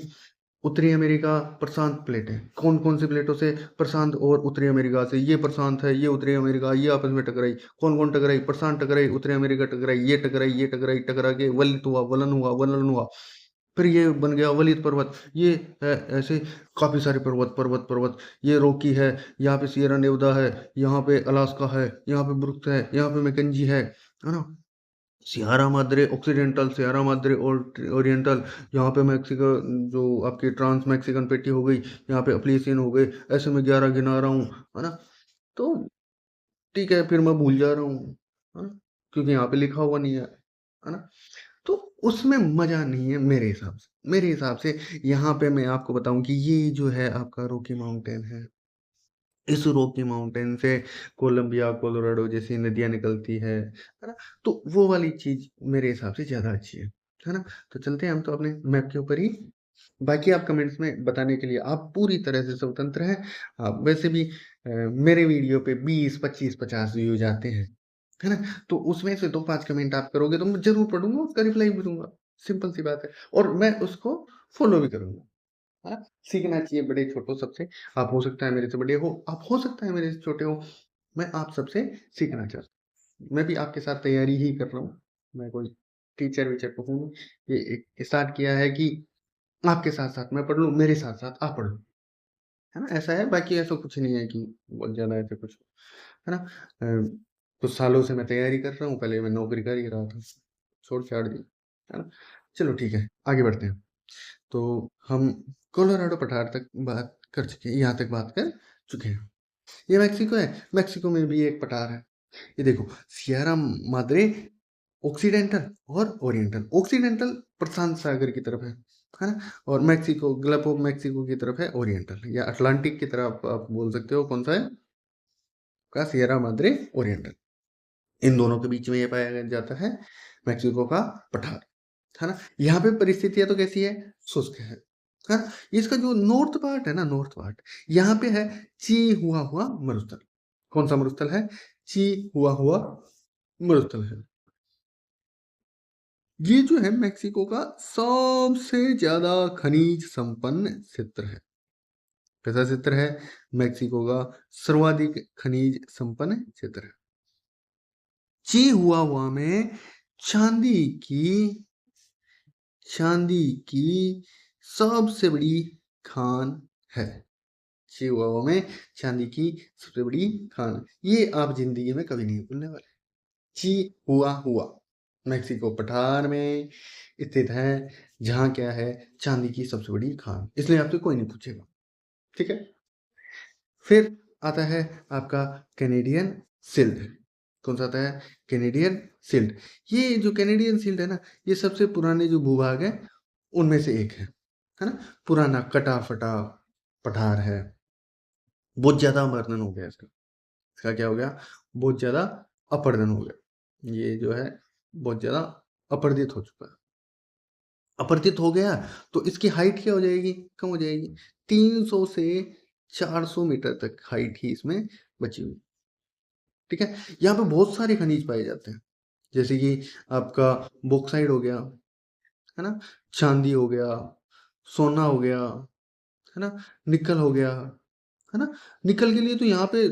उत्तरी अमेरिका प्रशांत प्लेटें, कौन कौन सी प्लेटों से? प्रशांत और उत्तरी अमेरिका से। ये प्रशांत है, ये उत्तरी अमेरिका, ये आपस में टकराई। कौन कौन टकराई? प्रशांत टकराई, उत्तरी अमेरिका टकराई, ये टकराई, टकरा के वलित हुआ, वलन हुआ। फिर ये बन गया वलित पर्वत। ये है ऐसे काफी सारे पर्वत पर्वत पर्वत। ये रॉकी है, यहाँ पे सियरा नेवदा है, यहाँ पे अलास्का है, यहाँ पे ब्रुक्स है, यहाँ पे मैकेंजी है ना। Sierra Madre Occidental, Sierra Madre Oriental, यहाँ पे मैक्सिको जो आपकी ट्रांस मैक्सिकन पेटी हो गई, यहाँ पे अप्लीसियन हो गए। ऐसे मैं 11 गिना रहा हूँ, है ना। तो ठीक है, फिर मैं भूल जा रहा हूँ, है ना, क्योंकि यहाँ पे लिखा हुआ नहीं है ना। तो उसमें मजा नहीं है मेरे हिसाब से। मेरे हिसाब से यहाँ पे मैं आपको बताऊं कि ये जो है आपका रॉकी माउंटेन है। इस रॉकी माउंटेन से कोलंबिया कोलोराडो जैसी नदियां निकलती है ना। तो वो वाली चीज मेरे हिसाब से ज्यादा अच्छी है ना। तो चलते हैं हम तो अपने मैप के ऊपर ही। बाकी आप कमेंट्स में बताने के लिए आप पूरी तरह से स्वतंत्र हैं। आप वैसे भी मेरे वीडियो पे 20 25 50 व्यूज आते हैं, है ना। तो उसमें से 2-5 कमेंट आप करोगे तो मैं जरूर पढ़ूंगा, उसका रिप्लाई भी दूंगा। सिंपल सी बात है। और मैं उसको फॉलो भी करूंगा। हाँ, सीखना चाहिए बड़े छोटों सबसे। आप हो सकता है मेरे से बड़े हो, आप हो सकता है मेरे से छोटे हो। मैं आप सबसे सीखना चाहता हूँ। मैं भी आपके साथ तैयारी ही कर रहा हूँ। मैं कोई टीचर वीचर तो हूँ नहीं। ये एक स्टार्ट किया है कि आपके साथ साथ मैं पढ़ लूँ, मेरे साथ साथ आप पढ़ लो, है ना। ऐसा है, बाकी ऐसा कुछ नहीं है कि बहुत ज्यादा ऐसा कुछ, है ना। कुछ सालों से मैं तैयारी कर रहा हूँ, पहले मैं नौकरी कर ही रहा था, छोड़ छाड़ दी, है ना। चलो ठीक है, आगे बढ़ते हैं। तो हम कोलोराडो पठार तक बात कर चुके हैं, यहाँ तक बात कर चुके हैं। ये मैक्सिको है, मैक्सिको में भी एक पठार है। ये देखो, सियरा माद्रे ऑक्सीडेंटल और ओरिएंटल। ऑक्सीडेंटल प्रशांत सागर की तरफ है ना। और मैक्सिको गल्फ ऑफ मैक्सिको की तरफ है ओरिएंटल, या अटलांटिक की तरफ आप बोल सकते हो। कौन सा है का? Sierra Madre oriental. इन दोनों के बीच में ये पाया जाता है मैक्सिको का पठार, है ना। यहाँ पे परिस्थितियां तो कैसी है? शुष्क है ना। इसका जो नॉर्थ पार्ट है ना, नॉर्थ पार्ट, यहाँ पे है ची हुआ हुआ मरुस्थल। कौन सा मरुस्थल है? ची हुआ मरुस्थल है। ये जो है मैक्सिको का सबसे ज्यादा खनिज संपन्न क्षेत्र है। कैसा क्षेत्र है? मैक्सिको का सर्वाधिक खनिज संपन्न क्षेत्र है। ची हुआ में चांदी की चांदी की सबसे बड़ी खान है। चिहुआहुआ में चांदी की सबसे बड़ी खान, ये आप जिंदगी में कभी नहीं भूलने वाले। चिहुआहुआ मैक्सिको पठार में स्थित है, जहां क्या है? चांदी की सबसे बड़ी खान, इसलिए आपसे कोई नहीं पूछेगा। ठीक है। फिर आता है आपका कैनेडियन शिल्ड। कौन सा आता है? Canadian shield. ये जो कैनेडियन शिल्ड है ना, ये सबसे पुराने जो भूभाग है उनमें से एक है ना। पुराना कटा फटा पठार है। बहुत ज्यादा वर्णन हो गया इसका। इसका क्या हो गया? बहुत ज्यादा अपर्दन हो गया। ये जो है बहुत ज्यादा अपर्दित हो चुका है। अपर्दित हो गया तो इसकी हाइट क्या हो जाएगी? कम हो जाएगी। 300 से 400 मीटर तक हाइट ही इसमें बची हुई। ठीक है। यहाँ पे बहुत सारे खनिज पाए जाते हैं, जैसे कि आपका बॉक्साइड हो गया, है ना, चांदी हो गया, सोना हो गया, है ना, निकल हो गया, है ना। निकल के लिए तो यहाँ पे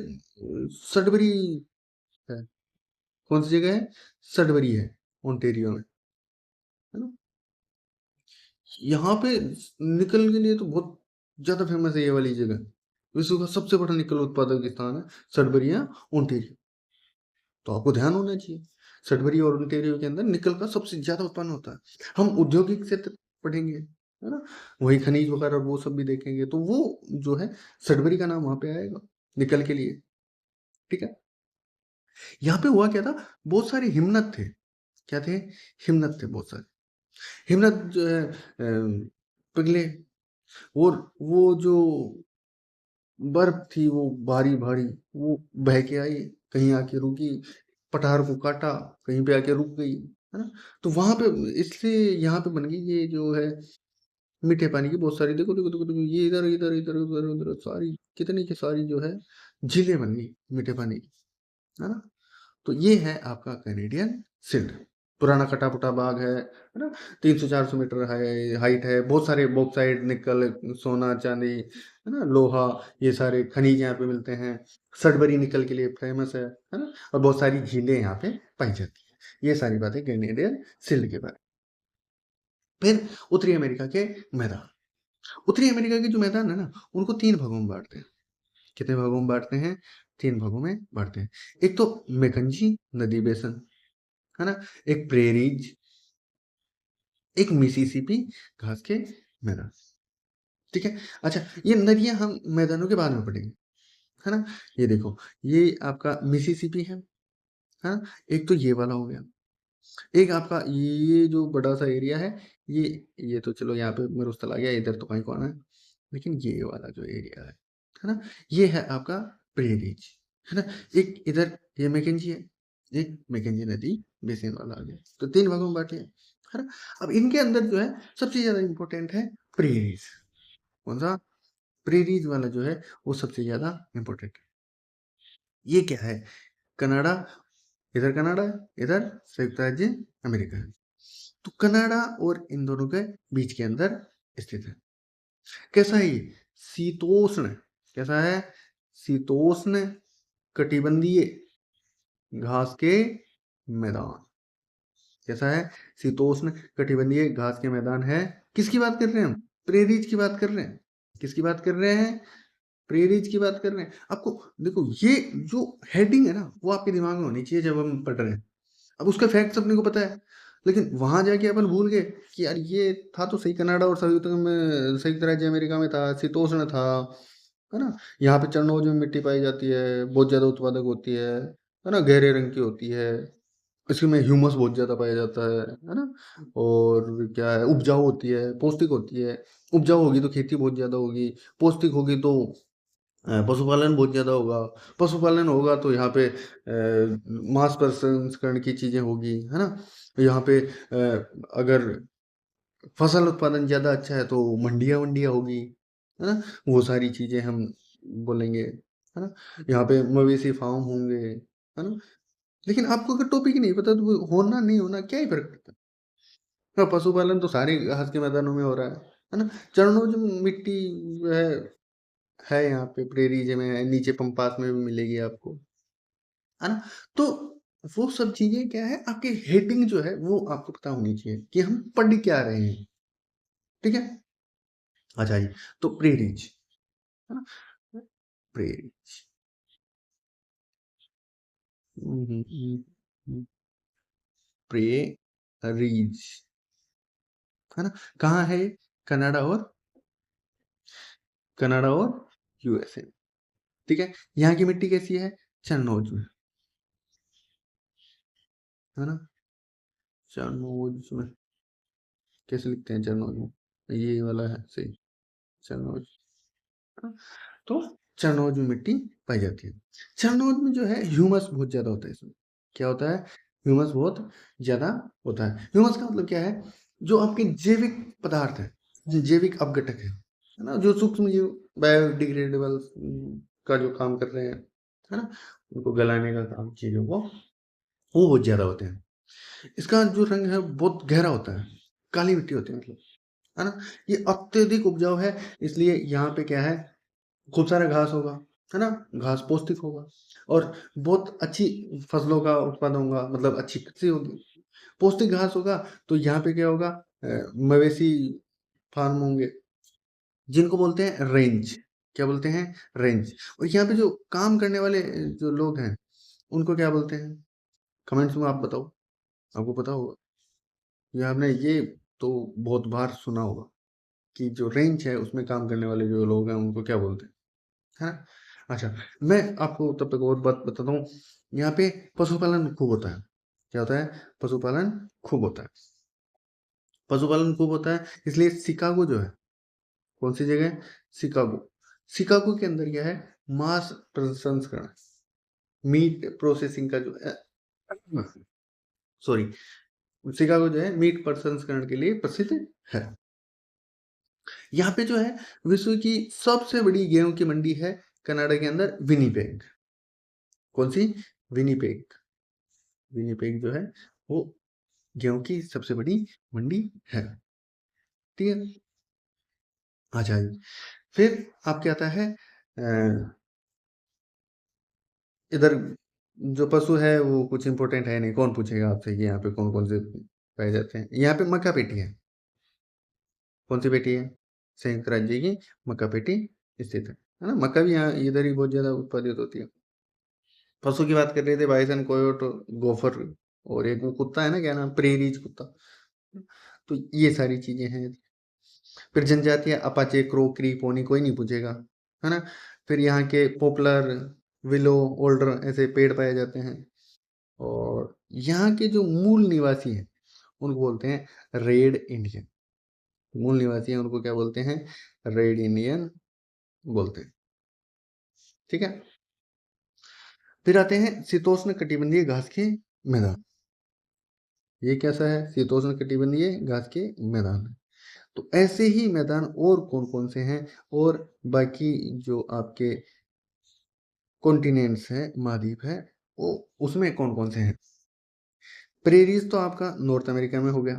सडबरी है। कौन सी जगह है? सडबरी है, ओंटेरियो में, है ना। यहाँ पे निकल के लिए तो बहुत ज्यादा फेमस है ये वाली जगह। विश्व का सबसे बड़ा निकल उत्पादक स्थान है सडबरी या ओंटेरियो। तो आपको ध्यान होना चाहिए, सडबरी और ओंटेरियो के अंदर निकल का सबसे ज्यादा उत्पन्न होता है। हम औद्योगिक क्षेत्र पढ़ेंगे, है ना, वही खनिज वगैरह वो सब भी देखेंगे, तो वो जो है सडबरी का नाम वहां पे आएगा निकल के लिए। ठीक है। यहाँ पे हुआ क्या था? बहुत सारे हिमनद थे। क्या थे? हिमनद थे बहुत सारे। हिमनद जो है पिघले, और वो जो बर्फ थी वो भारी भारी, वो बह के आई, कहीं आके रुकी, पठार को काटा, कहीं पे आके रुक गई, है ना? तो वहाँ पे इसलिए यहाँ पे बन गई ये जो है मीठे पानी की बहुत सारी देखो, देखो, देखो, देखो ये इधर, इधर, इधर, उधर, उधर सारी कितनी की सारी जो है झीलें बन गई मीठे पानी की, है ना? तो ये है आपका कैनेडियन सिल्ट। पुराना कटा-फटा बाग है ना? 300-400 मीटर हाइट है, बहुत सारे बॉक्साइट, निकल, सोना, चांदी, है ना? लोहा, ये सारे खनिज यहाँ पे मिलते हैं। सडबरी निकल के लिए फेमस है ना? और बहुत सारी झीलें यहाँ पे पाई जाती हैं। ये सारी बातें कैनेडियन सिल्ट के बारे में। फिर उत्तरी अमेरिका के मैदान। उत्तरी अमेरिका के जो मैदान है ना, उनको 3 भागों में बाँटते हैं। कितने भागों में बाँटते हैं? 3 भागों में बाँटते हैं। एक तो मैकंजी नदी बेसिन, है ना? एक प्रेरीज, एक मिसिसिपी घास के मैदान, ठीक है? अच्छा, ये नदियाँ हम मैदानों के बाद में पढ़ेंगे, है ना? ये देखो, ये आपका मिसिसिपी है ना? एक तो ये वाला हो गया। एक आपका ये जो बड़ा-सा एरिया है, ये तो चलो यहाँ पे मरुस्थल आ गया, इधर तो कहीं को आना है। लेकिन ये वाला जो एरिया है ना? ये है आपका प्रेरीज, है ना? एक इधर ये मैकेंजी है, एक मैकेंजी नदी बेसिन वाला आ गया। तो 3 भागों में बाँटे हैं, है ना? अब इनके अंदर जो है सबसे ज़्यादा इम्पोर्टेंट है प्रेरीज। कौन-सा? प्रेरीज वाला जो है वो सबसे ज़्यादा इम्पोर्टेंट है। ये क्या है? कनाडा, इधर कनाडा है, इधर संयुक्त राज्य अमेरिका है। तो कनाडा और इन दोनों के बीच के अंदर स्थित है। कैसा है ये? शीतोष्ण। कैसा है? शीतोष्ण कटिबंधीय घास के मैदान। कैसा है? शीतोष्ण कटिबंधीय घास के मैदान है। किसकी बात कर रहे हैं हम? प्रेरीज की बात कर रहे हैं। किसकी बात कर रहे हैं? प्रेरीज की बात कर रहे हैं। आपको देखो ये जो हेडिंग है ना, वो आपके दिमाग में होनी चाहिए जब हम पढ़ रहे हैं। अब उसका फैक्ट्स अपने को पता है, लेकिन वहाँ जाके अपन भूल गए कि यार ये था तो सही, कनाडा और संयुक्त राज्य अमेरिका में था, शीतोष्ण था, है ना? यहाँ पे चरणोज में मिट्टी पाई जाती है, बहुत ज़्यादा उत्पादक होती है ना? गहरे रंग की होती है, इसमें ह्यूमस बहुत ज़्यादा पाया जाता है ना? और क्या है, उपजाऊ होती है, पौष्टिक होती है। उपजाऊ होगी तो खेती बहुत ज़्यादा होगी, पौष्टिक होगी तो पशुपालन बहुत ज़्यादा होगा, पशुपालन होगा तो यहाँ पे मांस प्रसंस्करण की चीज़ें होगी, है ना? यहाँ पे अगर फसल उत्पादन ज़्यादा अच्छा है तो मंडियाँ-वंडियाँ होगी, है ना? वो सारी चीज़ें हम बोलेंगे, है ना? यहाँ पे मवेशी फार्म होंगे, है ना? लेकिन आपको अगर टॉपिक ही नहीं पता तो वो होना नहीं होना क्या ही फ़र्क पड़ता है? हाँ, पशुपालन तो सारे घास के मैदानों में हो रहा है ना? चरणों जो मिट्टी है यहाँ पे प्रेरीज में है, नीचे पंपास में भी मिलेगी आपको, है ना? तो वो सब चीज़ें क्या है, आपकी हेडिंग जो है वो आपको पता होनी चाहिए कि हम पढ़ क्या रहे हैं, ठीक है? अच्छा जी, तो प्रेरीज, है ना? प्रेरीज, हुँ, हुँ, हुँ, हुँ, प्रेरीज, है ना? कहाँ है ये? कनाडा और यूएसए, ठीक है? यहाँ की मिट्टी कैसी है? चरनोज में, है ना? चरनोज में, कैसे लिखते हैं चरनोज में? ये वाला है सही, चरनोज। हाँ, तो चरनोज में मिट्टी पाई जाती है। चरनोज में जो है ह्यूमस बहुत ज़्यादा होता है इसमें। क्या होता है? ह्यूमस बहुत ज़्यादा होता है। ह्यूमस का मतलब क्या है? जो आपके जैविक पदार्थ हैं, जो जैविक अपघटक है ना? जो सूक्ष्म जीव बायोडिग्रेडेबल का जो काम कर रहे हैं, है ना? उनको गलाने का काम चीज़ों को, वो बहुत ज़्यादा होते हैं। इसका जो रंग है बहुत गहरा होता है, काली मिट्टी होती है मतलब, है ना? ये अत्यधिक उपजाऊ है, इसलिए यहाँ पे क्या है, खूब सारा घास होगा, है ना? घास पौष्टिक होगा और बहुत अच्छी फसलों का उत्पादन होगा, मतलब अच्छी कृषि होगी। पौष्टिक घास होगा तो यहाँ पे क्या होगा, मवेशी फार्म होंगे, जिनको बोलते हैं रेंज। क्या बोलते हैं? रेंज। और यहाँ पे जो काम करने वाले जो लोग हैं, उनको क्या बोलते हैं? कमेंट्स में आप बताओ, आपको पता होगा। ये आपने ये तो बहुत बार सुना होगा कि जो रेंज है उसमें काम करने वाले जो लोग हैं उनको क्या बोलते हैं, है ना? अच्छा, मैं आपको तब तक और बात बताता हूँ, यहाँ पे पशुपालन खूब होता है। क्या होता है? पशुपालन खूब होता है। पशुपालन खूब होता है, इसलिए शिकागो जो है, कौन-सी जगह है? शिकागो। शिकागो के अंदर क्या है? मांस प्रसंस्करण, मीट प्रोसेसिंग का जो सॉरी, शिकागो जो है मीट प्रसंस्करण के लिए प्रसिद्ध है। यहाँ पे जो है विश्व की सबसे बड़ी गेहूं की मंडी है कनाडा के अंदर विनीपेग। कौन सी? विनीपेग। विनीपेग जो है वो गेहूं की सबसे बड़ी मंडी है। ठीक है। अच्छा जी। फिर आपके आता है इधर जो पशु है वो कुछ इंपॉर्टेंट है नहीं, कौन पूछेगा आपसे कि यहाँ पे कौन कौन से पाए जाते हैं। यहाँ पे मक्का पेटी है। कौन सी पेटी है? संयुक्त राज्य की मक्का पेटी स्थित है ना। मक्का भी यहाँ इधर ही बहुत ज्यादा उत्पादित होती है। पशु की बात कर रहे थे, बाइसन, कोयोट, गोफर, और एक वो कुत्ता है ना, क्या नाम, प्रेरीज कुत्ता। तो ये सारी चीजें हैं। फिर जनजातियां अपाचे, क्रो, क्री, पोनी, कोई नहीं पूछेगा, है ना। फिर यहाँ के पॉपुलर, विलो, ओल्डर ऐसे पेड़ पाए जाते हैं। और यहाँ के जो मूल निवासी हैं उनको बोलते हैं रेड इंडियन। मूल निवासी हैं उनको क्या बोलते हैं? रेड इंडियन बोलते हैं। ठीक है। फिर आते हैं शीतोष्ण कटिबंधीय घास के मैदान। ये कैसा है? शीतोष्ण कटिबंधीय घास के मैदान। तो ऐसे ही मैदान और कौन कौन से हैं, और बाकी जो आपके कॉन्टिनेंट्स हैं, महाद्वीप है, वो उसमें कौन कौन से हैं? प्रेरीज तो आपका नॉर्थ अमेरिका में हो गया,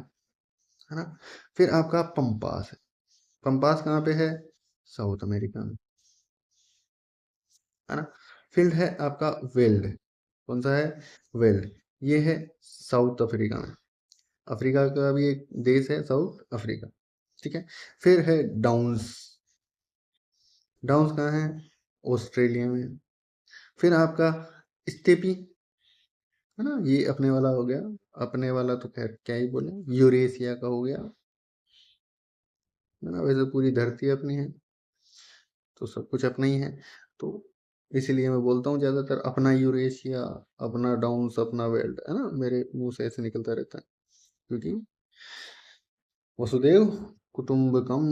है ना। फिर आपका पंपास है। पंपास कहाँ पे है? साउथ अमेरिका में, है ना। फील्ड है आपका वेल्ड। कौन सा है? वेल्ड। ये है साउथ अफ्रीका में। अफ्रीका का भी एक देश है साउथ अफ्रीका। ठीक है। फिर है डाउन्स। डाउन्स कहाँ है? ऑस्ट्रेलिया में। फिर आपका स्टेपी, है ना, ये अपने वाला हो गया। अपने वाला तो खैर क्या ही बोले, यूरेशिया का हो गया, है ना। वैसे पूरी धरती अपनी है तो सब कुछ अपना ही है। तो इसीलिए मैं बोलता हूँ ज्यादातर अपना यूरेशिया, अपना डाउन्स, अपना वेल्ड, है ना, मेरे मुंह से ऐसे निकलता रहता है, क्योंकि वसुदेव कुटुंबकम।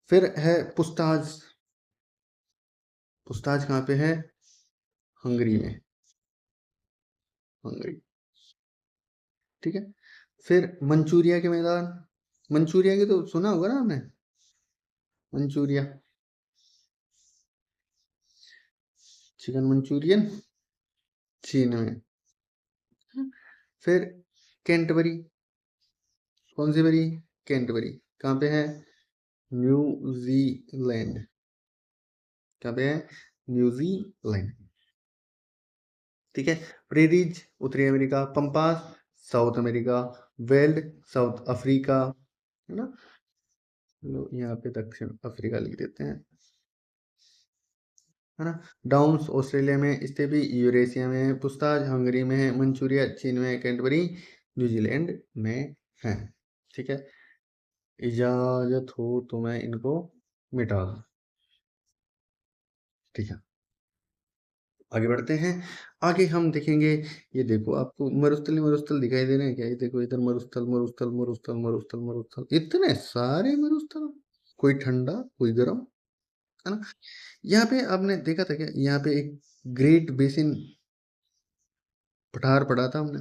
फिर है पुस्ताज। पुस्ताज कहाँ पे है? हंगरी में। हंगरी। ठीक है। फिर मंचूरिया के मैदान। मंचूरिया की तो सुना होगा ना आपने, मंचूरिया, चिकन मंचूरियन, चीन में। फिर कैंटबरी। कौन सी बरी? कैंटबरी। कहाँ पे है? न्यूजीलैंड। कहाँ पे है? न्यूजीलैंड। ठीक है। प्रेरीज उत्तरी America, pampas south America, weld south Africa, है ना। लो यहाँ पे दक्षिण अफ्रीका लिख देते हैं, है ना। डाउन्स ऑस्ट्रेलिया में, स्टेपी यूरेशिया में है, पुस्ताज हंगरी में है, मंचूरिया चीन में है, कैंटबरी न्यूजीलैंड में है। ठीक है। इजाजत हो तो मैं इनको मिटा दूं। ठीक है। आगे बढ़ते हैं। आगे हम देखेंगे, ये देखो आपको मरुस्थल ही मरुस्थल दिखाई दे रहे हैं क्या? ये देखो इधर मरुस्थल, मरुस्थल, मरुस्थल, मरुस्थल, मरुस्थल, इतने सारे मरुस्थल। कोई ठंडा, कोई गर्म, है ना। यहाँ पे आपने देखा था क्या? यहाँ पे एक ग्रेट बेसिन पठार पढ़ा था हमने,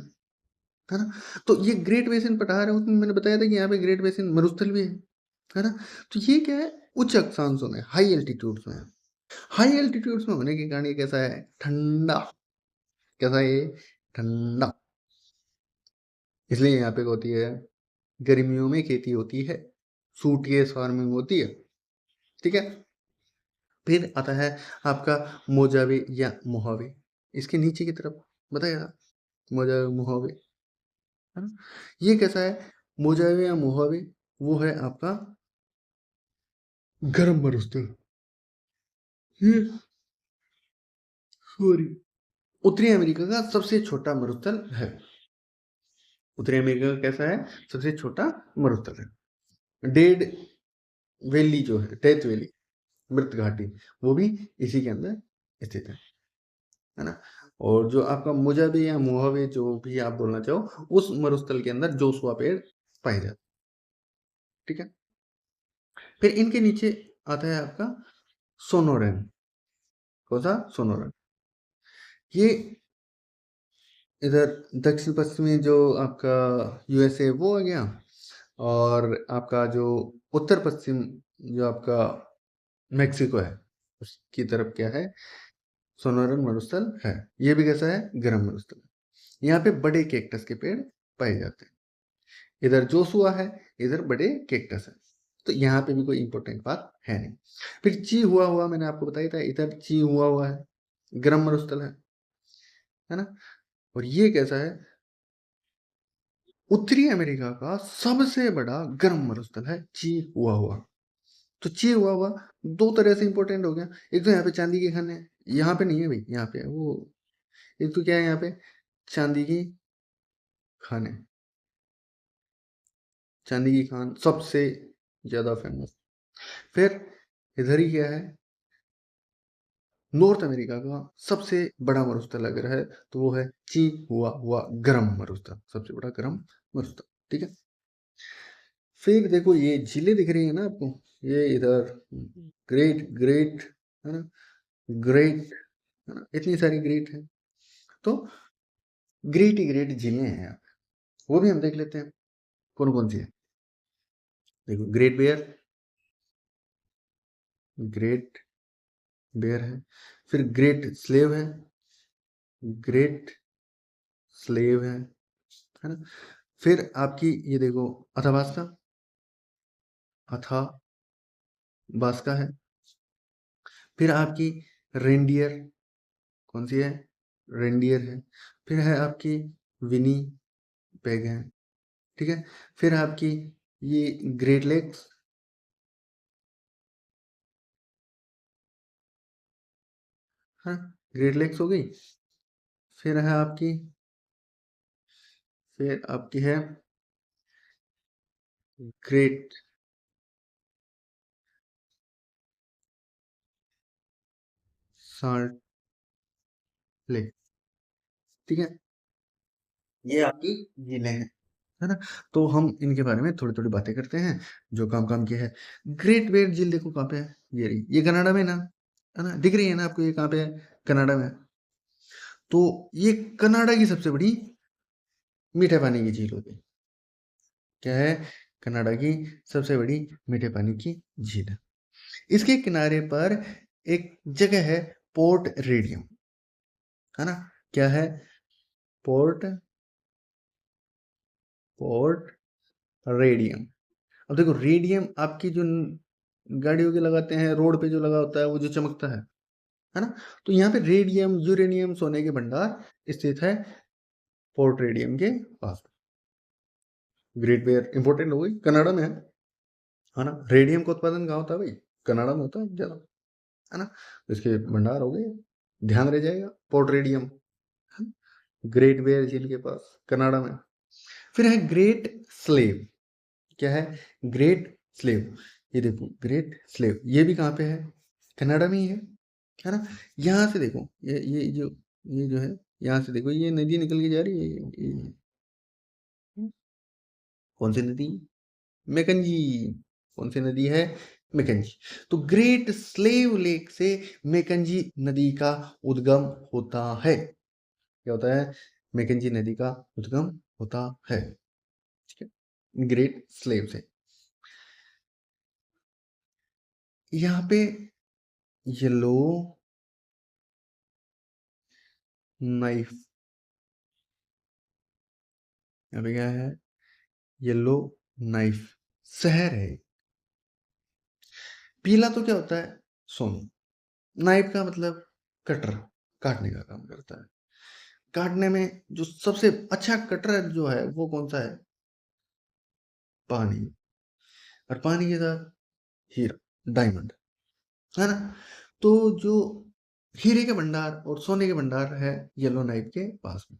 है ना। तो ये ग्रेट बेसिन पठार है, उसमें मैंने बताया था कि यहाँ पे ग्रेट बेसिन मरुस्थल भी है ना। तो ये क्या है? उच्च अक्षांशों में, हाई एल्टीट्यूड्स में है। हाई एल्टीट्यूड्स में होने के कारण ये कैसा है? ठंडा। कैसा है ये? ठंडा। इसलिए यहाँ पे होती है, गर्मियों में खेती होती है, सूट केस फार्मिंग होती है। ठीक है। फिर आता है आपका मोजावे या मोहावे, इसके नीचे की तरफ बताया, मोजावे मोहावे, है ना। ये कैसा है? मोजावे या मोहावे वो है आपका गर्म मरुस्थल। ये सॉरी, उत्तरी अमेरिका का सबसे छोटा मरुस्थल है। उत्तरी अमेरिका का कैसा है? सबसे छोटा मरुस्थल है। डेड वैली जो है, डेथ वैली, मृत घाटी, वो भी इसी के अंदर स्थित है ना। और जो आपका मुजाबे या मोहवे जो भी आप बोलना चाहो, उस मरुस्थल के अंदर जोशुआ पेड़ पाए जाते। ठीक है। फिर इनके नीचे आता है आपका सोनोरेन। कौन सा? सोनोरेन। ये इधर दक्षिण पश्चिमी जो आपका यूएसए वो आ गया, और आपका जो उत्तर पश्चिम जो आपका मेक्सिको है, उसकी तरफ क्या है, सोनोरन मरुस्थल है। ये भी कैसा है, गर्म मरुस्थल। यहाँ पे बड़े कैक्टस के पेड़ पाए जाते हैं। इधर जोशुआ है, इधर बड़े कैक्टस है। तो यहाँ पे भी कोई इंपॉर्टेंट बात है नहीं। फिर ची हुआ हुआ मैंने आपको बताया था, इधर ची हुआ हुआ है, गर्म मरुस्थल है ना। और ये कैसा है, उत्तरी अमेरिका का सबसे बड़ा गर्म मरुस्थल है ची हुआ हुआ। तो ची हुआ हुआ दो तरह से इंपॉर्टेंट हो गया। एक तो यहाँ पे चांदी के खाने हैं, यहाँ पे नहीं है भाई, यहाँ पे है वो। एक तो क्या है यहाँ पे, चांदी की खाने, चांदी की खान सबसे ज्यादा फेमस। फिर इधर ही क्या है, नॉर्थ अमेरिका का सबसे बड़ा मरुस्थल अगर है तो वो है ची हुआ हुआ गर्म मरुस्थल, सबसे बड़ा गर्म मरुस्थल। ठीक है। फिर देखो ये झीलें दिख रही है ना आपको, ये इधर ग्रेट ग्रेट है ना, ग्रेट है ना, इतनी सारी ग्रेट है। तो ग्रेट ही ग्रेट झीलें हैं यहाँ पे, वो भी हम देख लेते हैं कौन कौन सी है। देखो ग्रेट बेयर, ग्रेट बेयर है। फिर ग्रेट स्लेव है, ग्रेट स्लेव है ना। फिर आपकी ये देखो अथाबास्का, अथाबास्का है। फिर आपकी रेंडियर, कौन सी है, रेंडियर है। फिर है आपकी विनी पेग है। ठीक है। फिर आपकी ये ग्रेट लेक्स, हाँ, ग्रेट लेक्स हो गई। फिर है आपकी, फिर आपकी है ग्रेट सॉल्ट लेक। ठीक है। ये आपकी झीलें हैं, है ना। तो हम इनके बारे में थोड़ी थोड़ी बातें करते हैं जो काम काम किया है। ग्रेट बेयर झील देखो कहाँ पे है, ये रही, ये कनाडा में ना, है ना, दिख रही है ना आपको, ये कहाँ पे है, कनाडा में है। तो ये कनाडा की सबसे बड़ी मीठे पानी की झील होती है। क्या है, कनाडा की सबसे बड़ी मीठे पानी की झील है। इसके किनारे पर एक जगह है, पोर्ट रेडियम, है ना। क्या है, पोर्ट, पोर्ट रेडियम। अब देखो रेडियम आपकी जो गाड़ियों के लगाते हैं, रोड पे जो लगा होता है वो जो चमकता है ना। तो यहाँ पे रेडियम यूरेनियम सोने के भंडार स्थित है पोर्ट रेडियम के पास। ग्रेट बेयर इंपोर्टेंट हो गई, कनाडा में है ना। रेडियम का उत्पादन कहाँ होता है भाई, कनाडा में होता है ज्यादा, है ना। तो इसके भंडार हो गए, ध्यान रह जाएगा, पोर्ट रेडियम, ग्रेट बेयर झील के पास, कनाडा में। फिर है ग्रेट स्लेव। क्या है, ग्रेट स्लेव। ये देखो ग्रेट स्लेव, ये भी कहाँ पे है, कनाडा में ही है ना। यहाँ से देखो ये जो है, यहाँ से देखो ये नदी निकल के जा रही है, कौन सी नदी, मैकंजी। कौन सी नदी है, मैकंजी। तो ग्रेट स्लेव लेक से मैकंजी नदी का उद्गम होता है। क्या होता है, मैकंजी नदी का उद्गम होता है। ठीक है, ग्रेट स्लेव से। यहाँ पे येलो नाइफ, यहाँ पे क्या है, येलो नाइफ शहर है। पीला तो क्या होता है, सोना। नाइफ का मतलब कटर, काटने का काम करता है। काटने में जो सबसे अच्छा कटर जो है वो कौन सा है, पानी। और पानी के साथ हीरा, डायमंड, है ना। तो जो हीरे के भंडार और सोने के भंडार है येलो नाइफ के पास में,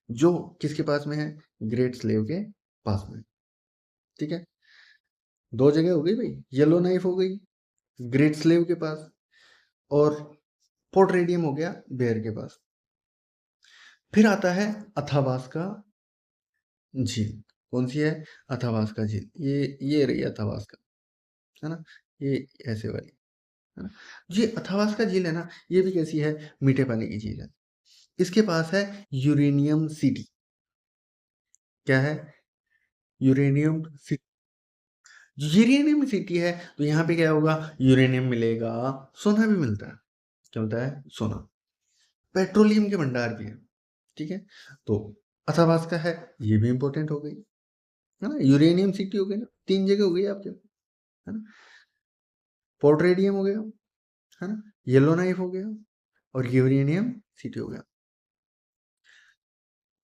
जो किसके पास में है, ग्रेट स्लेव के पास में। ठीक है, दो जगह हो गई भाई, येलो नाइफ हो गई ग्रेट स्लेव के पास, और पोर्ट रेडियम हो गया बेयर के पास। फिर आता है अथाबास्का झील। कौन सी है, अथाबास्का झील, ये रही अथाबास्का, है ना, ये ऐसे वाली, है ना। ये अथाबास्का झील है ना, ये भी कैसी है, मीठे पानी की झील है। इसके पास है यूरेनियम सिटी। क्या है? Uranium city. यूरेनियम सिटी है तो यहाँ पे क्या होगा? यूरेनियम मिलेगा, सोना भी मिलता है। क्या मिलता है? सोना। पेट्रोलियम के भंडार भी है। ठीक है, तो अथाबास्का है, ये भी इंपॉर्टेंट हो गई, है ना। यूरेनियम सिटी हो गई ना, 3 जगह हो गई आपके, है ना। पोर्ट रेडियम हो गया, है ना। येलो नाइफ हो गया और यूरेनियम सिटी हो गया।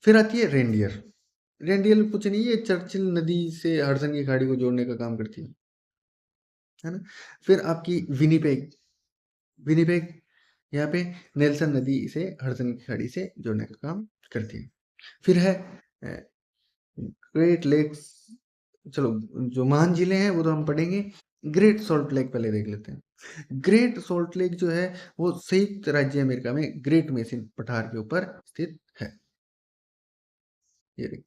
फिर आती है रेनडियर। रेनडियर कुछ नहीं, ये चर्चिल नदी से हडसन की खाड़ी को जोड़ने का काम करती है ना। फिर आपकी विनिपेग। विनिपेग यहाँ पे नेल्सन नदी से हडसन की खाड़ी से जोड़ने का काम करती है। फिर है ग्रेट लेक्स। चलो, जो महान झीलें हैं वो तो हम पढ़ेंगे। ग्रेट सॉल्ट लेक पहले देख लेते हैं। ग्रेट सॉल्ट लेक जो है वो संयुक्त राज्य अमेरिका में ग्रेट मेसिन पठार के ऊपर स्थित है। ये देखिए,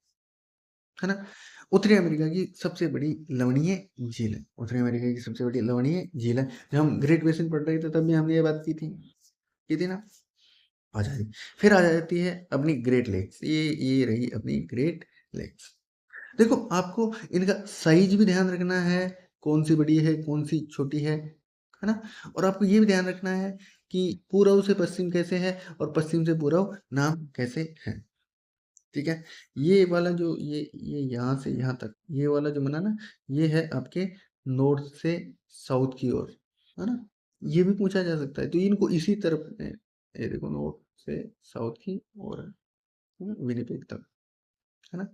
है ना। उत्तरी अमेरिका की सबसे बड़ी लवणीय झील है। उत्तरी अमेरिका की सबसे बड़ी लवणीय झील है। जब हम ग्रेट बेसिन पढ़ रहे थे तब भी हमने ये बात की थी ना। आ जाती, फिर आ जाती है अपनी ग्रेट लेक्स। ये रही अपनी ग्रेट लेक्स। देखो, आपको इनका साइज भी ध्यान रखना है, कौन सी बड़ी है कौन सी छोटी है ना। और आपको ये भी ध्यान रखना है कि पूर्व से पश्चिम कैसे है और पश्चिम से पूर्व नाम कैसे है। ठीक है, ये वाला जो ये यहाँ से यहाँ तक ये वाला जो बना ना, ये है आपके नॉर्थ से साउथ की ओर, है ना। ये भी पूछा जा सकता है, तो इनको इसी तरफ ये देखो, नॉर्थ से साउथ की ओर है, विनिपेग तक, है ना।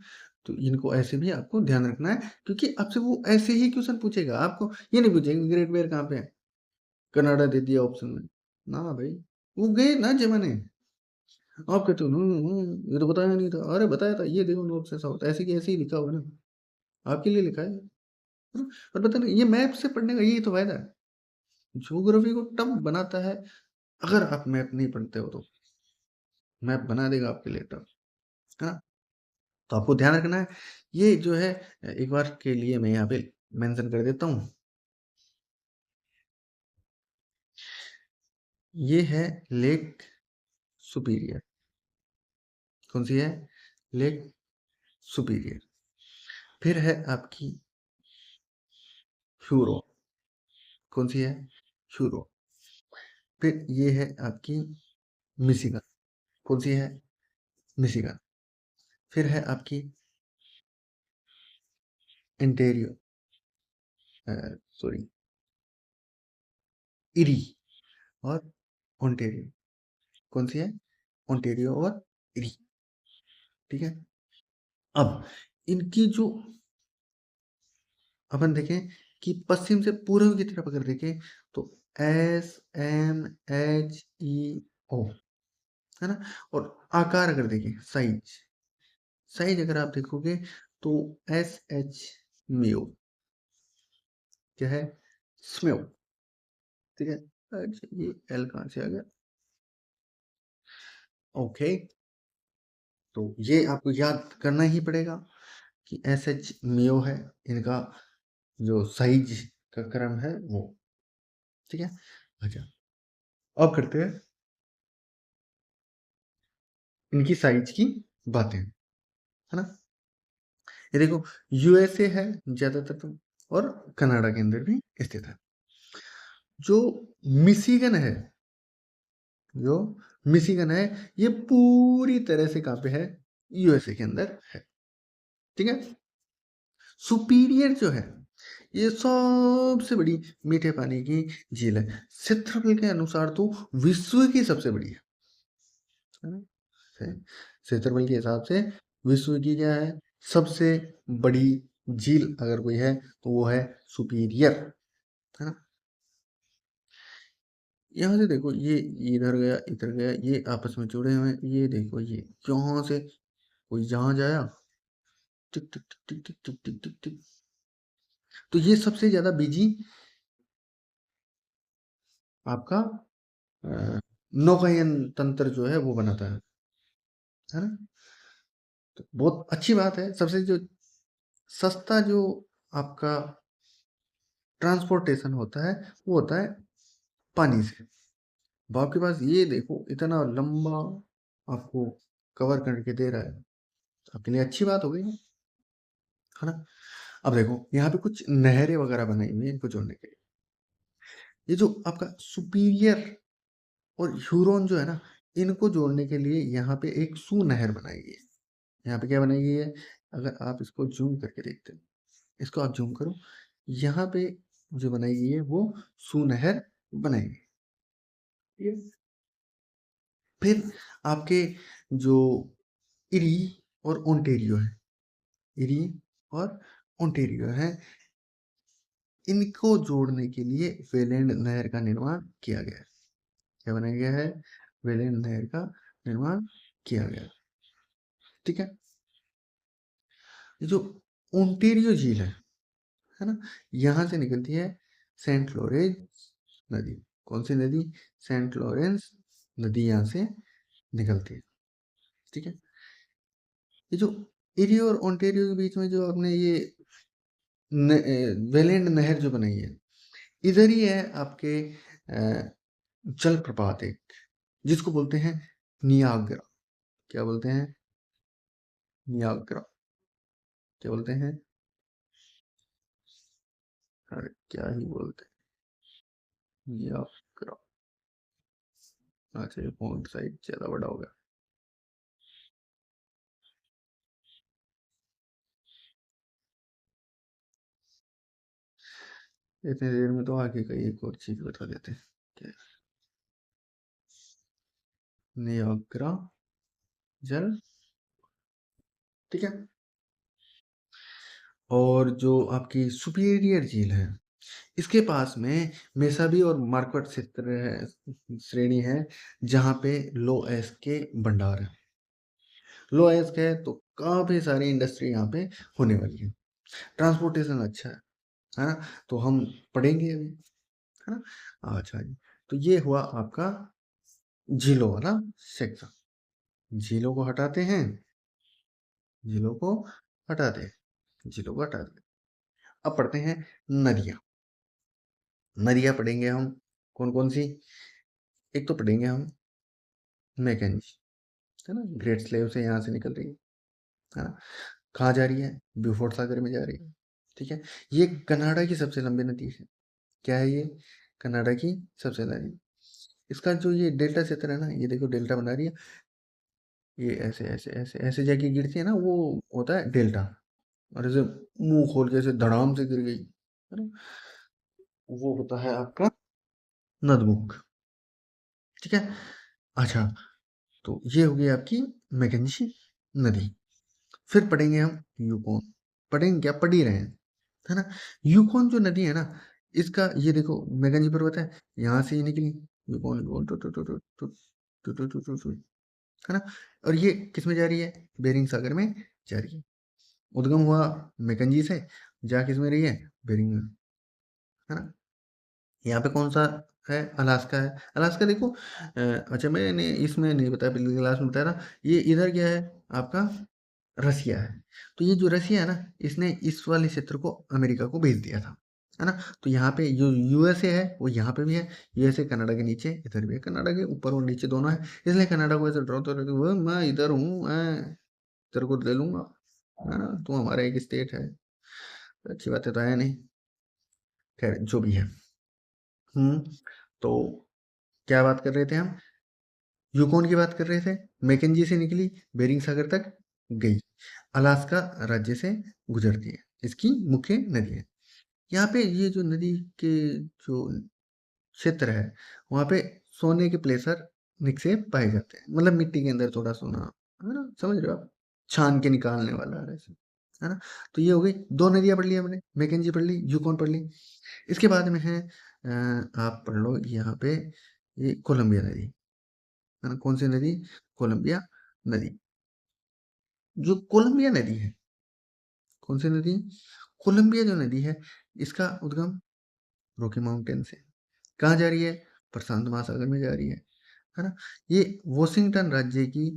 तो इनको ऐसे भी आपको ध्यान रखना है, क्योंकि आपसे वो ऐसे ही क्वेश्चन पूछेगा, आपको ये नहीं पूछेगा ग्रेट बेयर कहाँ पे है, कनाडा दे दिया ऑप्शन में ना भाई। वो गए ना जमाने, आप कहते हो ये तो बताया नहीं था, अरे बताया था, ये देखो नॉर्थ से साउथ ऐसे की ऐसे ही लिखा होगा ना, आपके लिए लिखा है। और पता नहीं, ये मैप से पढ़ने का यही तो फायदा है। ज्योग्राफी को टफ बनाता है, अगर आप मैप नहीं पढ़ते हो तो मैप बना देगा आपके लिए टफ, है ना। तो आपको ध्यान रखना है, ये जो है एक बार के लिए मैं यहाँ पे मेंशन कर देता हूँ। ये है लेक सुपीरियर। कौन सी है? Lake superior. फिर है आपकी ह्यूरो। कौन सी है? ह्यूरो। फिर ये है आपकी मिशिगन। कौन सी है? मिशिगन। फिर है आपकी इंटेरियो, सॉरी, इरी और ओंटेरियो। कौन सी है? ओंटेरियो और इरी। ठीक है, अब इनकी जो अपन देखें कि पश्चिम से पूर्व की तरफ अगर देखें तो SMHEO, है ना। और आकार अगर देखें, साइज, साइज अगर आप देखोगे तो SH म्यू, क्या है? स्म्यू। ठीक है, अच्छा ये L कहाँ से आ गया? ओके, तो ये आपको याद करना ही पड़ेगा कि SH म्यू है इनका जो साइज का क्रम है वो। ठीक है, अच्छा अब करते हैं इनकी साइज की बातें, है ना। ये देखो, यूएसए है ज्यादातर तो, और कनाडा के अंदर भी स्थित है। जो मिशिगन है, जो मिशिगन है, ये पूरी तरह से कहाँ पे है? यूएसए के अंदर है। ठीक है, सुपीरियर जो है ये सबसे बड़ी मीठे पानी की झील है। क्षेत्रफल के अनुसार तो विश्व की सबसे बड़ी है ना। क्षेत्रफल के हिसाब से विश्व की क्या है? सबसे बड़ी झील अगर कोई है तो वो है सुपीरियर, है ना। यहाँ से देखो, ये इधर गया इधर गया, ये आपस में जुड़े हुए हैं। ये देखो, ये यहाँ से कोई जहां जाया, टिक टिक टिक टिक टिक टिक टिक टिक, तो ये सबसे ज्यादा बिजी आपका नौकायन तंत्र जो है वो बनाता है ना। तो बहुत अच्छी बात है। सबसे जो सस्ता जो आपका ट्रांसपोर्टेशन होता है वो होता है पानी से। अब आपके पास ये देखो इतना लंबा आपको कवर करके दे रहा है, आपके लिए अच्छी बात हो गई, है ना? अब देखो यहाँ पे कुछ नहरें वगैरह बनाई हुई हैं इनको जोड़ने के लिए। ये जो आपका सुपीरियर और ह्यूरॉन जो है ना, इनको जोड़ने के लिए यहाँ पे एक सू नहर बनाई गई है। यहाँ पे क्या बनाई गई है, अगर आप इसको जूम करके देखते हो, इसको आप जूम करो, यहाँ पे जो बनाई गई है वो सू नहर बनाई गई है। ठीक है? फिर आपके जो इरी और ओंटेरियो है, इरी और ओंटेरियो है, इनको जोड़ने के लिए वेलेंड नहर का निर्माण किया गया है। क्या बनाया गया है, वेलेंड नहर का निर्माण किया गया है। ठीक है? ये जो ओंटेरियो झील है ना, यहाँ से निकलती है सेंट लॉरेंस नदी। कौन सी नदी, सेंट लॉरेंस नदी यहाँ से निकलती है। ठीक है? ये जो इरी और ओंटेरियो के बीच में जो आपने ये वेलेंड नहर जो बनाई है, इधर ही है आपके जलप्रपात एक, जिसको बोलते हैं नियाग्रा। क्या बोलते हैं, नियाग्रा। क्या बोलते हैं, अरे क्या ही बोलते हैं, नियाग्रा। अच्छा ये फॉन्ट साइज ज्यादा बड़ा हो गया। इतनी देर में तो आगे का एक और चीज बता देते हैं। क्या है? नियाग्रा जल। ठीक है? और जो आपकी सुपीरियर झील है, इसके पास में मेसाबी और मार्क्वेट क्षेत्र है, श्रेणी है, जहाँ पे लो एस के भंडार है। लो एस के है तो काफी सारी इंडस्ट्री यहाँ पे होने वाली है, ट्रांसपोर्टेशन अच्छा है ना? तो हम पढ़ेंगे अभी, है ना? अच्छा जी, तो ये हुआ आपका झीलों वाला सेक्शन। झीलों को हटाते हैं, झीलों को हटाते हैं, झीलों को हटाते हैं। अब पढ़ते हैं नदियाँ। नदियाँ पढ़ेंगे हम, कौन कौन सी? एक तो पढ़ेंगे हम मैकेंजी, है ना, ग्रेट स्लेव से यहाँ से निकल रही है ना? कहाँ जा रही है, ब्यूफोर्ट सागर में जा रही है। ठीक है? ये कनाडा की सबसे लंबी नदी है। क्या है ये, कनाडा की सबसे लंबी। इसका जो ये डेल्टा क्षेत्र है ना, ये देखो डेल्टा बना रही है, ये ऐसे ऐसे ऐसे ऐसे जाके गिरती है ना, वो होता है डेल्टा। और ऐसे मुंह खोल के ऐसे धड़ाम से गिर गई, है ना, वो होता है आपका नदमुख। ठीक है? अच्छा, तो ये हो गई आपकी मैकेंजी नदी। फिर पढ़ेंगे हम यूकोन। पढ़ेंगे क्या, पढ़ ही रहे हैं, है ना? यूकोन जो नदी है ना, इसका ये देखो मैकेंजी पर्वत है, यहाँ से ही निकली यूकोन, यूकोन टू टू टू टू टू टू टू टू टू टू, है ना? और ये किस में जा रही है, बेरिंग सागर में जा रही है। उद्गम हुआ मैकेंजी से, जा किस में रही है, बेरिंग में, है ना? यहाँ पे कौन सा है, अलास्का है। अलास्का देखो अच्छा मैंने इसमें नहीं बताया, पिछली क्लास में बताया ना, ये इधर क्या है आपका, रसिया है। तो ये जो रसिया है ना, इसने इस वाले क्षेत्र को अमेरिका को भेज दिया था, है ना? तो यहाँ पे जो यूएसए है वो यहाँ पे भी है, यूएसए कनाडा के नीचे इधर भी है, कनाडा के ऊपर और नीचे दोनों है, इसलिए कनाडा को ऐसे ड्रॉ तो वो मैं इधर हूँ, मैं तेरे को ले लूंगा, है ना, तू हमारा एक स्टेट है। अच्छी बात है तो है नहीं, खैर जो भी है। तो क्या बात कर रहे थे हम, यूकोन की बात कर रहे थे, मैकेंजी से निकली, बेरिंग सागर तक गई, अलास्का राज्य से गुजरती है, इसकी मुख्य नदी है। यहाँ पे ये जो नदी के जो क्षेत्र है, वहाँ पे सोने के प्लेसर निक्षेप पाए जाते हैं, मतलब मिट्टी के अंदर थोड़ा सोना, है ना, समझ रहे हो आप, छान के निकालने वाला है ना? तो ये हो गई दो नदियाँ पढ़ ली हमने, मैकेंजी पढ़ ली, यूकोन पढ़ ली। इसके बाद में है आप पढ़ लो यहाँ पे ये कोलंबिया नदी, है ना? कौन सी नदी, कोलंबिया नदी। जो कोलंबिया नदी है, कौन सी नदी, कोलंबिया जो नदी है, इसका उद्गम रॉकी माउंटेन से, कहाँ जा रही है, प्रशांत महासागर में जा रही है ना? ये वॉशिंगटन राज्य की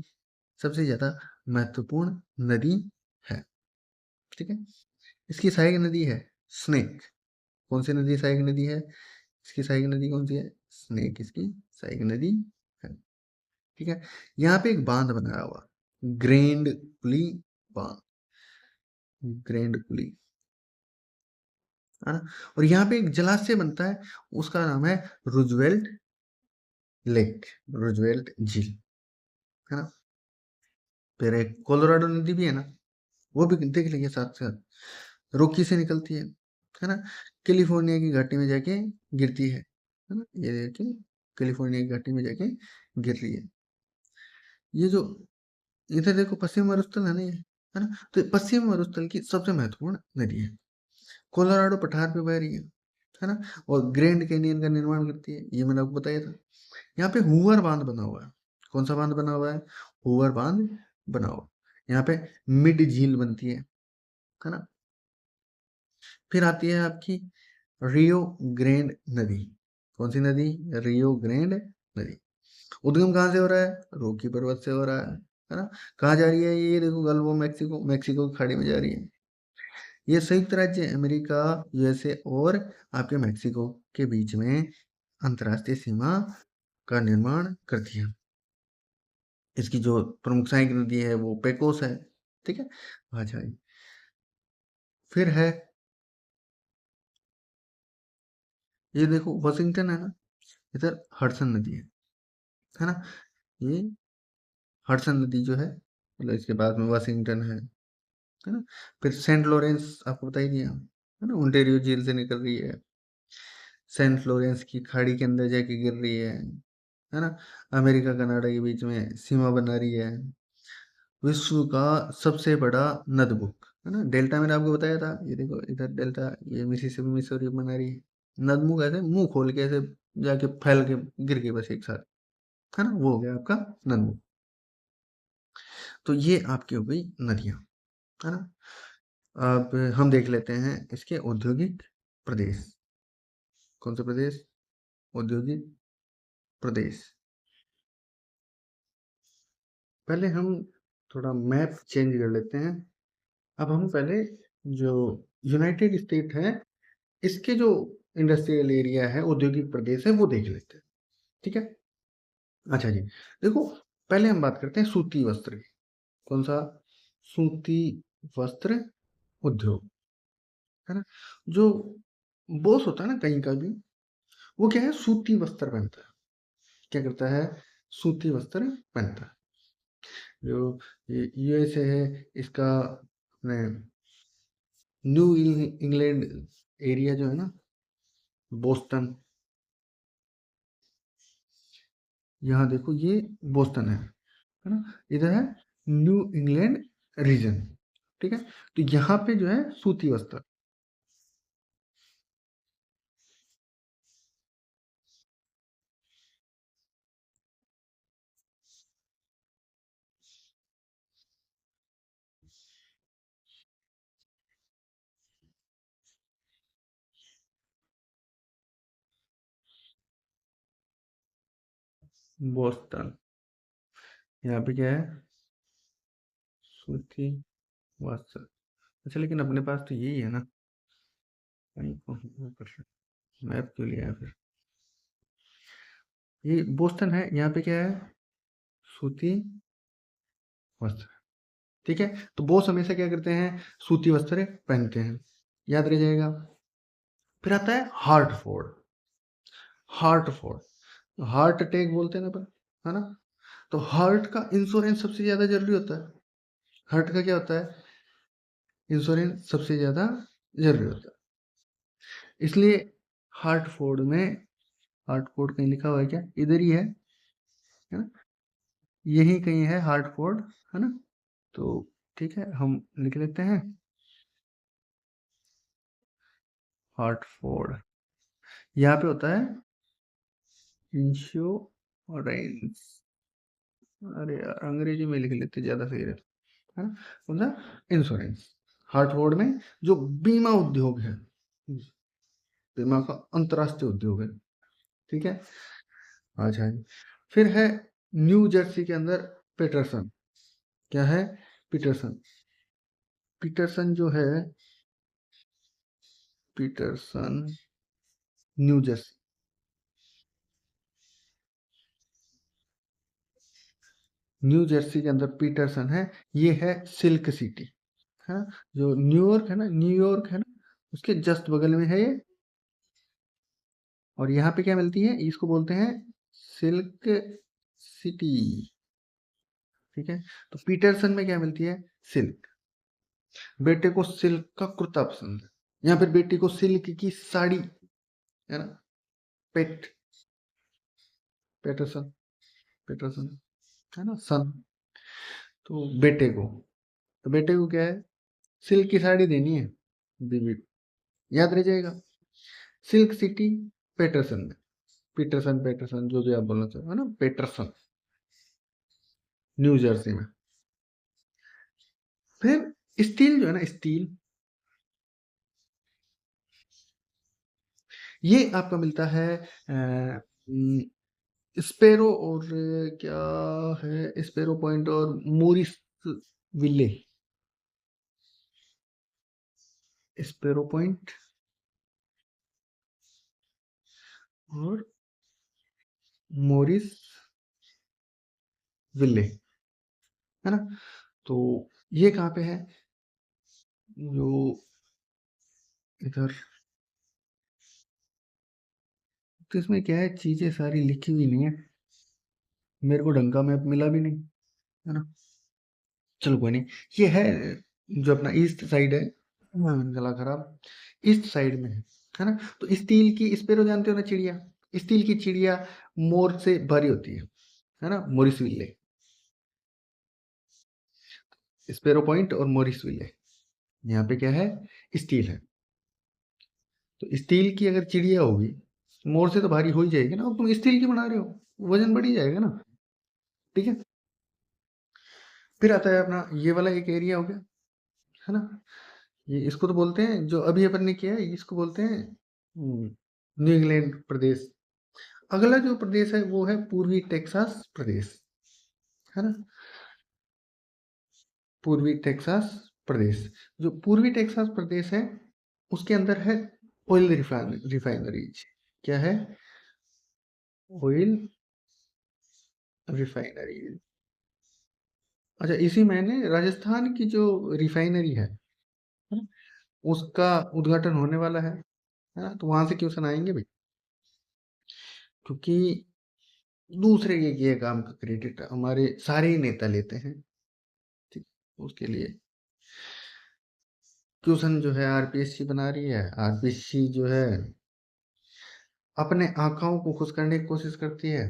सबसे ज्यादा महत्वपूर्ण नदी है। ठीक है? इसकी सहायक नदी है स्नेक। कौन सी नदी सहायक नदी है, इसकी सहायक नदी कौन सी है, स्नेक इसकी सहायक नदी है। ठीक है। यहाँ पे एक बांध बनाया हुआ, ग्रैंड पुली बांध, ग्रैंड पुली, है ना। और यहाँ पे एक जलाशय बनता है, उसका नाम है रूजवेल्ट लेक, रूजवेल्ट झील, है ना। फिर एक कोलोराडो नदी भी है ना, वो भी देख लेंगे साथ साथ, रॉकी से निकलती है ना, कैलिफोर्निया की घाटी में जाके गिरती है ना। ये देखिए कैलिफोर्निया की घाटी में जाके गिर रही है। ये जो इधर देखो पश्चिम मरुस्थल है ना, ये है ना, तो पश्चिम मरुस्थल की सबसे महत्वपूर्ण नदी है, कोलोराडो पठार पे बह रही है ना, और ग्रैंड कैनियन का निर्माण करती है, ये मैंने आपको बताया था। यहाँ पे हूवर बांध बना हुआ है, कौन सा बांध बना हुआ है, हूवर बांध बना हुआ, यहाँ पे मिड झील बनती है ना। फिर आती है आपकी रियो ग्रैंड नदी, कौन सी नदी, रियो ग्रैंड नदी। उद्गम कहाँ से हो रहा है, रॉकी पर्वत से हो रहा है ना। कहाँ जा रही है ये देखो, गल्फ ऑफ मैक्सिको, मैक्सिको की खाड़ी में जा रही है। ये संयुक्त राज्य अमेरिका, यूएसए और आपके मैक्सिको के बीच में अंतर्राष्ट्रीय सीमा का निर्माण करती है। इसकी जो प्रमुख सहायक नदी है वो पेकोस है, ठीक है। अच्छा, फिर है ये देखो वाशिंगटन है ना, इधर हडसन नदी है ना। ये हडसन नदी जो है, मतलब इसके बाद में वाशिंगटन है ना। फिर सेंट लॉरेंस आपको बता ही दिया, है ना, ओंटारियो झील से निकल रही है, सेंट लॉरेंस की खाड़ी के अंदर जाके गिर रही है ना। अमेरिका कनाडा के बीच में सीमा बना रही है। विश्व का सबसे बड़ा नदबुक, है ना, डेल्टा मैंने आपको बताया था, ये देखो इधर डेल्टा, ये मिसिसिपी मिसौरी बना रही है। नदमुख ऐसे मुंह खोल के ऐसे जाके फैल के गिर गई बस एक साथ, है ना, वो हो गया आपका नदमुख। तो ये आपकी हो गई नदियां, है ना। अब हम देख लेते हैं इसके औद्योगिक प्रदेश, कौन से प्रदेश, औद्योगिक प्रदेश। पहले हम थोड़ा मैप चेंज कर लेते हैं। अब हम पहले जो यूनाइटेड स्टेट है, इसके जो इंडस्ट्रियल एरिया है, औद्योगिक प्रदेश है, वो देख लेते हैं, ठीक है। अच्छा जी, देखो पहले हम बात करते हैं सूती वस्त्र की, कौन सा, सूती वस्त्र उद्योग, है ना। जो बॉस होता है ना कहीं का भी, वो क्या है, सूती वस्त्र पहनता है, क्या करता है, सूती वस्त्र पहनता है। जो यूएसए है, इसका अपने न्यू इंग्लैंड एरिया जो है ना, बोस्टन, यहाँ देखो ये बोस्टन है ना, इधर है न्यू इंग्लैंड रीजन, ठीक है। तो यहाँ पे जो है सूती वस्त्र, बोस्टन, यहाँ पे क्या है, सूती वस्त्र। अच्छा, लेकिन अपने पास तो यही है ना, कहीं को वो कर सकते, मैप क्यों लिया है फिर। ये बोस्टन है, यहाँ पे क्या है, सूती वस्त्र, ठीक है। तो बोस हमेशा क्या करते हैं, सूती वस्त्र पहनते हैं, याद रह जाएगा। फिर आता है हार्टफोर्ड, हार्टफोर्ड, हार्ट अटैक बोलते हैं ना अपन, है ना। तो हार्ट का इंश्योरेंस सबसे ज्यादा जरूरी होता है, हार्ट का क्या होता है, इंश्योरेंस सबसे ज्यादा जरूरी होता है, इसलिए हार्टफोर्ड में, हार्टफोर्ड कहीं लिखा हुआ है क्या, इधर ही है ना, यही कहीं है हार्टफोर्ड, है ना। तो ठीक है, हम लिख लेते हैं हार्टफोर्ड, यहाँ पे होता है इंश्योरेंस, अरे यार अंग्रेजी में लिख लेते ज्यादा सही रहता, है ना, कौन सा, इंश्योरेंस। हार्टफोर्ड में जो बीमा उद्योग है, बीमा का अंतरराष्ट्रीय उद्योग है, ठीक है। अच्छा जी, फिर है न्यू जर्सी के अंदर पीटरसन, क्या है, पीटरसन, पीटरसन जो है, Paterson New Jersey, New Jersey के अंदर पीटरसन है, ये है सिल्क सिटी, है ना। जो न्यूयॉर्क है ना, न्यूयॉर्क है ना, उसके जस्ट बगल में है ये। और यहाँ पे क्या मिलती है, इसको बोलते हैं सिल्क सिटी, ठीक है। तो पीटरसन में क्या मिलती है, सिल्क। बेटे को सिल्क का कुर्ता पसंद है, यहाँ पे बेटी को सिल्क की साड़ी, है ना। पेट पेटरसन, पेटरसन, है ना, सन। तो बेटे को क्या है, सिल्क की साड़ी देनी है बीवी को, याद रह जाएगा। सिल्क सिटी पेटरसन में, पीटरसन पेटरसन जो भी आप बोलना चाहो, है ना, पेटरसन, न्यू जर्सी में। फिर स्टील जो है ना, स्टील, ये आपका मिलता है स्पेरो और क्या है, स्पेरो पॉइंट और मोरिस विले, स्पेरो पॉइंट और मोरिस विले, है ना। तो ये कहाँ पे है, जो इधर, तो इसमें क्या है, चीजें सारी लिखी हुई नहीं है, मेरे को ढंग का मैप मिला भी नहीं, है ना। चलो कोई नहीं, ये है जो अपना ईस्ट साइड है, गला खराब, ईस्ट साइड में है ना। तो स्टील की स्पेरो जानते हो ना, चिड़िया, स्टील की चिड़िया मोर से भारी होती है ना, मोरिस विले, स्पेरो पॉइंट और मोरिस विले, यहाँ पे क्या है, स्टील है। तो स्टील की अगर चिड़िया होगी, मोर से तो भारी हो ही जाएगी ना, अब तुम स्टील की बना रहे हो, वजन बढ़ ही जाएगा ना, ठीक है। फिर आता है अपना ये वाला एक एरिया हो गया, है ना। ये इसको तो बोलते हैं, जो अभी अपन ने किया है इसको बोलते हैं न्यू इंग्लैंड प्रदेश। अगला जो प्रदेश है वो है पूर्वी टेक्सास प्रदेश, है ना, पूर्वी टेक्सास प्रदेश। जो पूर्वी टेक्सास प्रदेश है उसके अंदर है ऑयल रिफाइनरीज, क्या है, ऑयल रिफाइनरीज। अच्छा, इसी महीने राजस्थान की जो रिफाइनरी है ना, उसका उद्घाटन होने वाला है ना। तो वहां से क्वेश्चन आएंगे भाई, क्योंकि दूसरे के किए काम का क्रेडिट हमारे सारे ही नेता लेते हैं, ठीक। उसके लिए क्वेश्चन जो है आरपीएससी बना रही है, आरपीएससी जो है अपने आकाओं को खुश करने की कोशिश करती है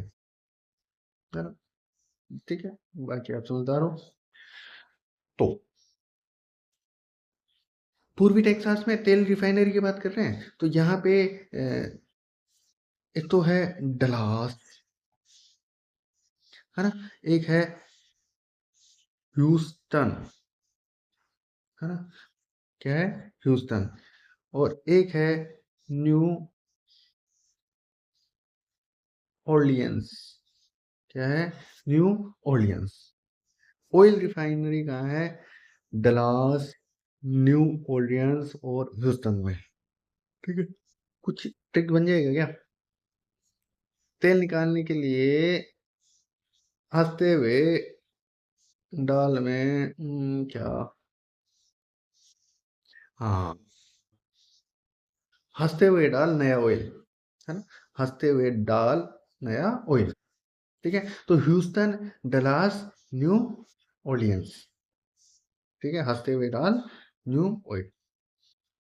ना, ठीक है। बाकी आप समझदार हो। तो पूर्वी टेक्सास में तेल रिफाइनरी की बात कर रहे हैं, तो यहाँ पे एक तो है डलास, है ना, एक है ह्यूस्टन, है ना, क्या है, ह्यूस्टन, और एक है न्यू ऑर्लियंस, क्या है, न्यू ऑर्लियंस। ऑयल रिफाइनरी कहाँ है, डलास, न्यू ऑर्लियंस और ह्यूस्टन में, ठीक है। कुछ ट्रिक बन जाएगा क्या, तेल निकालने के लिए हंसते हुए डाल में क्या, हाँ, हंसते हुए डाल नया ऑयल, है ना, हंसते हुए डाल नया ऑयल, ठीक है। तो ह्यूस्टन, डलास, न्यू ऑर्लियंस, ठीक है, हंसते हुए डाल न्यू ऑयल,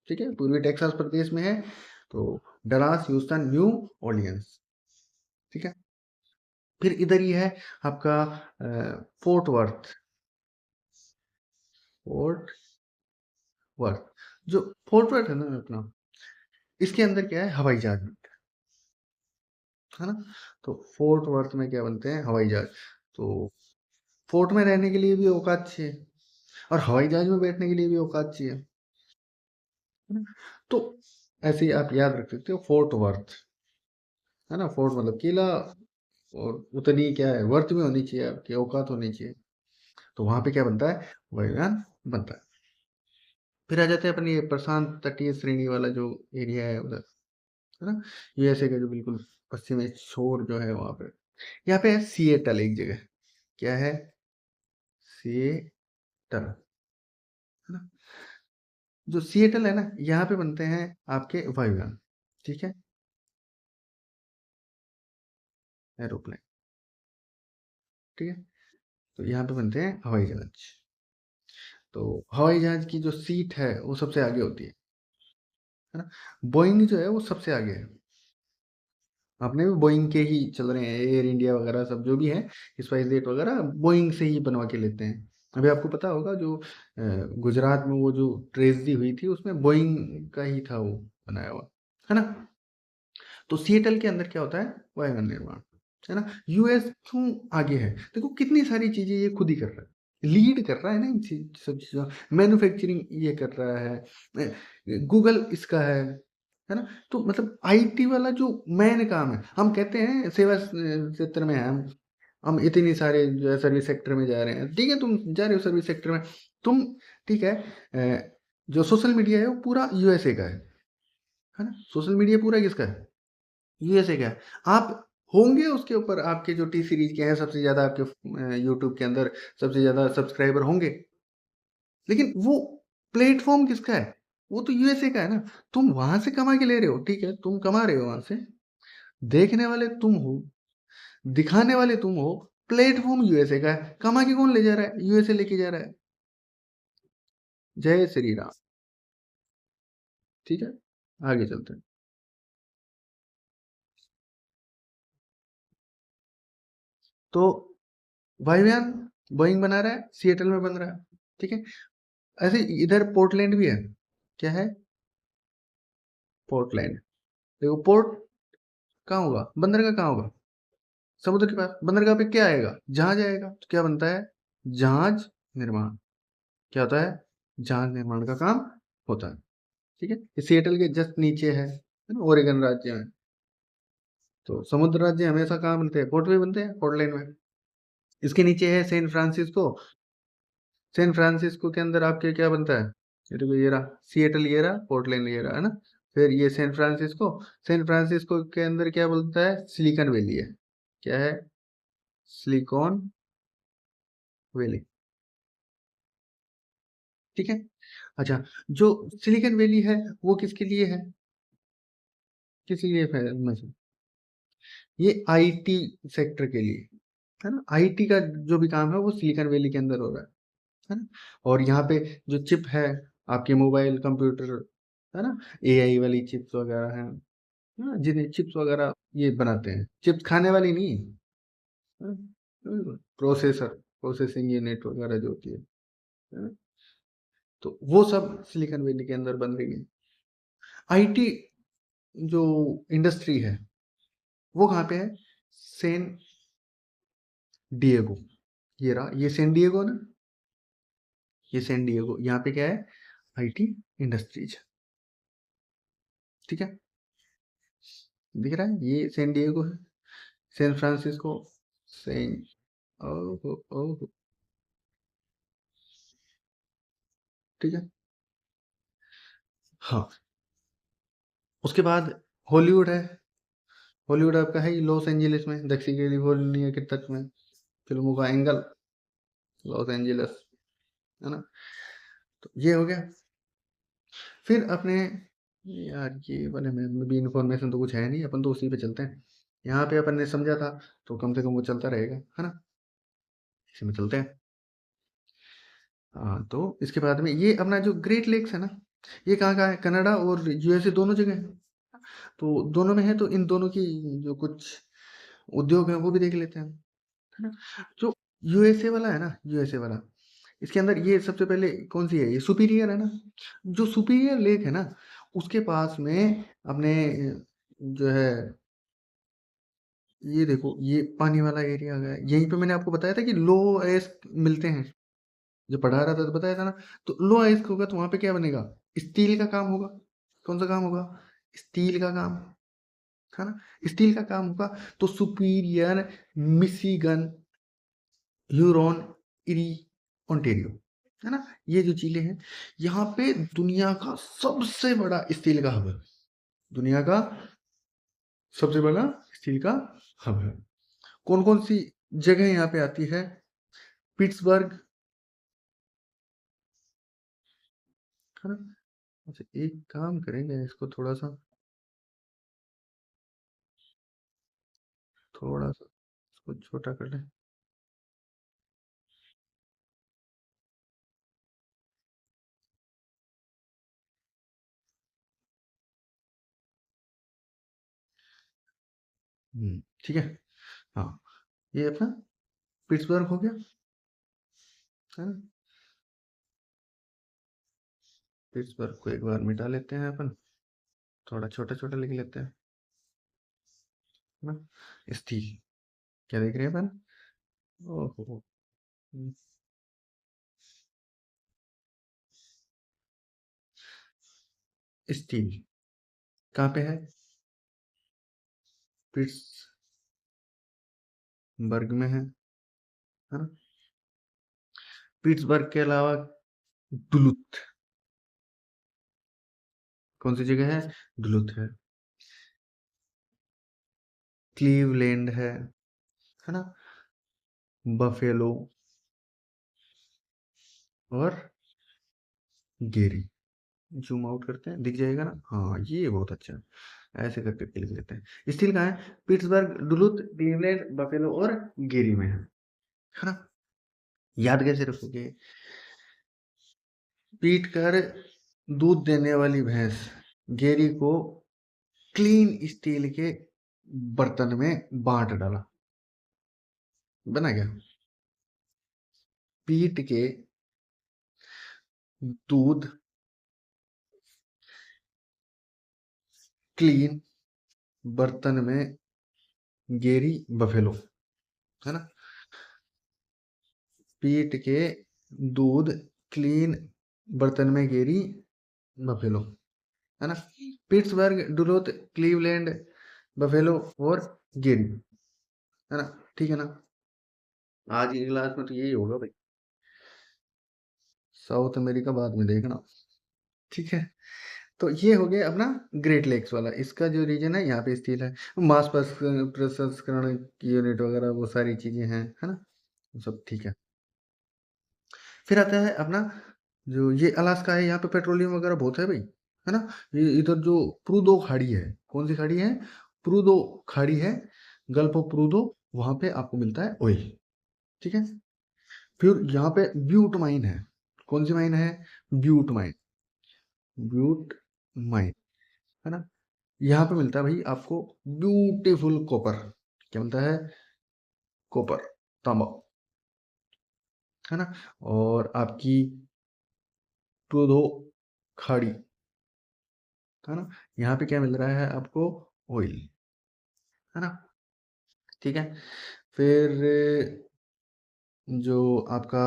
ठीक है, पूर्वी टेक्सास प्रदेश में है। तो डलास, ह्यूस्टन, न्यू ऑर्लियंस, ठीक है। फिर इधर ही है आपका फोर्ट वर्थ, फोर्ट वर्थ। जो फोर्ट वर्थ है ना अपना, इसके अंदर क्या है, हवाई जहाज बनता है ना। तो फोर्ट वर्थ में क्या बनते हैं, हवाई जहाज। तो फोर्ट में रहने के लिए भी औकात चाहिए, और हवाई जहाज में बैठने के लिए भी औकात चाहिए, है ना। तो ऐसे ही आप याद रख सकते हो, फोर्ट वर्थ, है ना, फोर्ट मतलब किला, और उतनी क्या है, वर्थ में होनी चाहिए, आपकी औकात होनी चाहिए। तो वहां पे क्या बनता है, वायुयान बनता है। फिर आ जाते हैं अपनी ये प्रशांत तटीय श्रेणी वाला जो एरिया है उधर, है ना, यूएसए का जो बिल्कुल पश्चिमी छोर जो है वहां पे, यहाँ पे है सिएटल एक जगह, क्या है, सिएटल, है ना? जो सिएटल है ना, यहाँ पे बनते हैं आपके वायुयान, ठीक है? एरोप्लेन, ठीक है? तो यहाँ पे बनते हैं हवाई जहाज। तो हवाई जहाज की जो सीट है वो सबसे आगे होती है ना? बोइंग जो है वो सबसे आगे है। अपने भी बोइंग के ही चल रहे हैं, एयर इंडिया वगैरह सब जो भी है, स्पाइस जेट वगैरह बोइंग से ही बनवा के लेते हैं। अभी आपको पता होगा जो गुजरात में वो जो ट्रेजडी हुई थी उसमें बोइंग का ही था वो बनाया हुआ, है ना? तो सिएटल के अंदर क्या होता है? वायुयान निर्माण, है ना? यूएस क्यों आगे है? देखो कितनी सारी चीजें ये खुद ही कर रहा है, लीड कर रहा है ना इन सब चीजों। मैन्युफैक्चरिंग ये कर रहा है, गूगल इसका है ना? तो मतलब आईटी वाला जो मेन काम है, हम कहते हैं सेवा क्षेत्र में है हम इतनी सारे जो है सर्विस सेक्टर में जा रहे हैं, ठीक है? तुम जा रहे हो सर्विस सेक्टर में, तुम ठीक है? जो सोशल मीडिया है वो पूरा यूएसए का है ना? सोशल मीडिया पूरा किसका है? यूएसए का है। आप होंगे उसके ऊपर, आपके जो टी सीरीज के हैं सबसे ज्यादा, आपके यूट्यूब के अंदर सबसे ज्यादा सब्सक्राइबर होंगे, लेकिन वो प्लेटफॉर्म किसका है? वो तो यूएसए का है ना। तुम वहां से कमा के ले रहे हो, ठीक है, तुम कमा रहे हो वहां से, देखने वाले तुम हो, दिखाने वाले तुम हो, प्लेटफॉर्म यूएसए का है। कमा के कौन ले जा रहा है? यूएसए लेके जा रहा है। जय श्री राम। ठीक है, आगे चलते हैं। तो वायुयान बोइंग बना रहा है, सिएटल में बन रहा है, ठीक है? ऐसे इधर पोर्टलैंड भी है। क्या है? पोर्टलैंड। देखो पोर्ट कहाँ होगा? बंदरगाह कहाँ होगा? समुद्र के पास। बंदरगाह पे क्या आएगा? जहाज आएगा। तो क्या बनता है? जहाज निर्माण। क्या होता है? जहाज निर्माण का काम होता है, ठीक है? ये सिएटल के जस्ट नीचे है ना? ओरेगन राज्य में। तो समुद्र राज्य हमेशा कहाँ बनते हैं? पोर्ट में बनते हैं, पोर्टलैंड में। इसके नीचे है सैन फ्रांसिस्को। सैन फ्रांसिस्को के अंदर आपके क्या बनता है? ये देखो, ये रहा सिएटल, ये रहा पोर्टलैंड, ये रहा, है ना? फिर ये सैन फ्रांसिस्को। सैन फ्रांसिस्को के अंदर क्या बोलता है? सिलिकॉन वैली है। क्या है? सिलिकॉन वैली, ठीक है? अच्छा, जो सिलिकॉन वैली है वो किसके लिए है? किसके लिए फेमस है? ये आईटी सेक्टर के लिए, है ना? आईटी का जो भी काम है वो सिलिकॉन वैली के अंदर हो रहा है ना? और यहाँ पे जो चिप है, आपके मोबाइल कंप्यूटर, है ना, एआई वाली चिप्स वगैरह हैं, है ना? जिन्हें चिप्स वगैरह ये बनाते हैं, चिप्स खाने वाली नहीं, प्रोसेसर, प्रोसेसिंग यूनिट वगैरह जो होती है ना? तो वो सब सिलिकॉन वैली के अंदर बन रही है। आईटी जो इंडस्ट्री है वो कहाँ पे है? सेन डिएगो। ये रहा, ये सैन डिएगो ना, ये सैन डिएगो, यहाँ पे क्या है? आईटी इंडस्ट्रीज, ठीक है? दिख रहा है, ये सैन डिएगो है। सैन फ्रांसिस्को, सैन, ओहो ओहो, ठीक है? हाँ, उसके बाद हॉलीवुड है। हॉलीवुड आपका है ही लॉस एंजलिस में, दक्षिण कैलिफोर्निया के तट में, फिल्मों का एंगल लॉस एंजलिस, है ना? तो ये हो गया। फिर अपने, यार ये वाले में भी इंफॉर्मेशन तो कुछ है नहीं, अपन तो उसी पे चलते हैं। यहाँ पे अपन ने समझा था तो कम से कम वो चलता रहेगा, है ना? इसी में चलते हैं। हाँ, तो इसके बाद में ये अपना जो ग्रेट लेक्स है ना, ये कहाँ है? कनाडा और यूएसए दोनों जगह है। तो दोनों में है, तो इन दोनों की जो कुछ उद्योग है वो भी देख लेते हैं, है ना? जो यूएसए वाला है ना, यूएसए वाला, इसके अंदर ये सबसे पहले कौन सी है? ये सुपीरियर है ना? जो सुपीरियर लेक है ना, उसके पास में अपने जो है, ये देखो, ये पानी वाला एरिया आ गया। यहीं पे मैंने आपको बताया था कि लो आयस्क मिलते हैं, जो पढ़ा रहा था तो बताया था ना। तो लो आयस्क होगा तो वहां पे क्या बनेगा? स्टील का काम होगा। कौन सा काम होगा? स्टील का काम, है ना? स्टील का काम होगा। तो superior, Michigan, Huron, eri, Ontario, है ना? ये जो जिले हैं, यहाँ पे दुनिया का सबसे बड़ा स्टील का हब है। दुनिया का सबसे बड़ा स्टील का हब है। कौन कौन सी जगह यहाँ पे आती है? पिट्सबर्ग, है ना? अच्छा, एक काम करेंगे, इसको थोड़ा सा इसको छोटा कर लें। ठीक है। हाँ, ये अपना पिट्सबर्ग हो गया, है ना? पिट्सबर्ग को एक बार मिटा लेते हैं अपन, थोड़ा छोटा छोटा लिख लेते हैं, है ना? स्टील, क्या देख रहे हैं अपन? ओहो, स्टील कहाँ पे है? पिट्सबर्ग में है ना? पिट्सबर्ग के अलावा डुलुथ, कौन सी जगह है? डुलुथ है, क्लीवलैंड है ना? बफेलो और गेरी। जूम आउट करते हैं, दिख जाएगा ना? हाँ, ये बहुत अच्छा है, ऐसे करके लिख लेते हैं। स्टील कहाँ है? पिट्सबर्ग, डुलुथ, क्लीवलैंड, बफेलो और गेरी में है ना? याद कैसे रखोगे? पीट कर दूध देने वाली भैंस गेरी को क्लीन स्टील के बर्तन में बांट डाला, बना गया। पीट के दूध क्लीन बर्तन में गेरी बफेलो, है ना? पीट के दूध क्लीन बर्तन में गेरी बफेलो, है ना? पिट्सबर्ग, डुलोथ, क्लीवलैंड, बफेलो और गेरी, है ना? ठीक है ना? आज की क्लास में तो यही होगा भाई, साउथ अमेरिका बाद में देखना। ठीक है, तो ये हो गया अपना ग्रेट लेक्स वाला। इसका जो रीजन है यहाँ पे स्थित है, मास प्रसंस्करण की यूनिट वगैरह वो सारी चीजें हैं, है ना? सब ठीक है। फिर आता है अपना जो ये अलास्का है, यहाँ पे पेट्रोलियम वगैरह बहुत है भाई, है ना? ये इधर जो प्रूदो खाड़ी है, कौन सी खाड़ी है? प्रूदो खाड़ी है, गल्फ ऑफ प्रूदो, वहां पे आपको मिलता है ऑयल। ठीक है। फिर यहाँ पे ब्यूट माइन है, कौन सी माइन है? ब्यूट माइन, ब्यूट माइन, है ना? यहाँ पे मिलता है भाई आपको ब्यूटीफुल कॉपर। क्या मिलता है? कॉपर, तांबा, है ना? और आपकी प्रूदो खाड़ी, है ना? यहाँ पे क्या मिल रहा है आपको? ऑयल, है ना? ठीक है। फिर जो आपका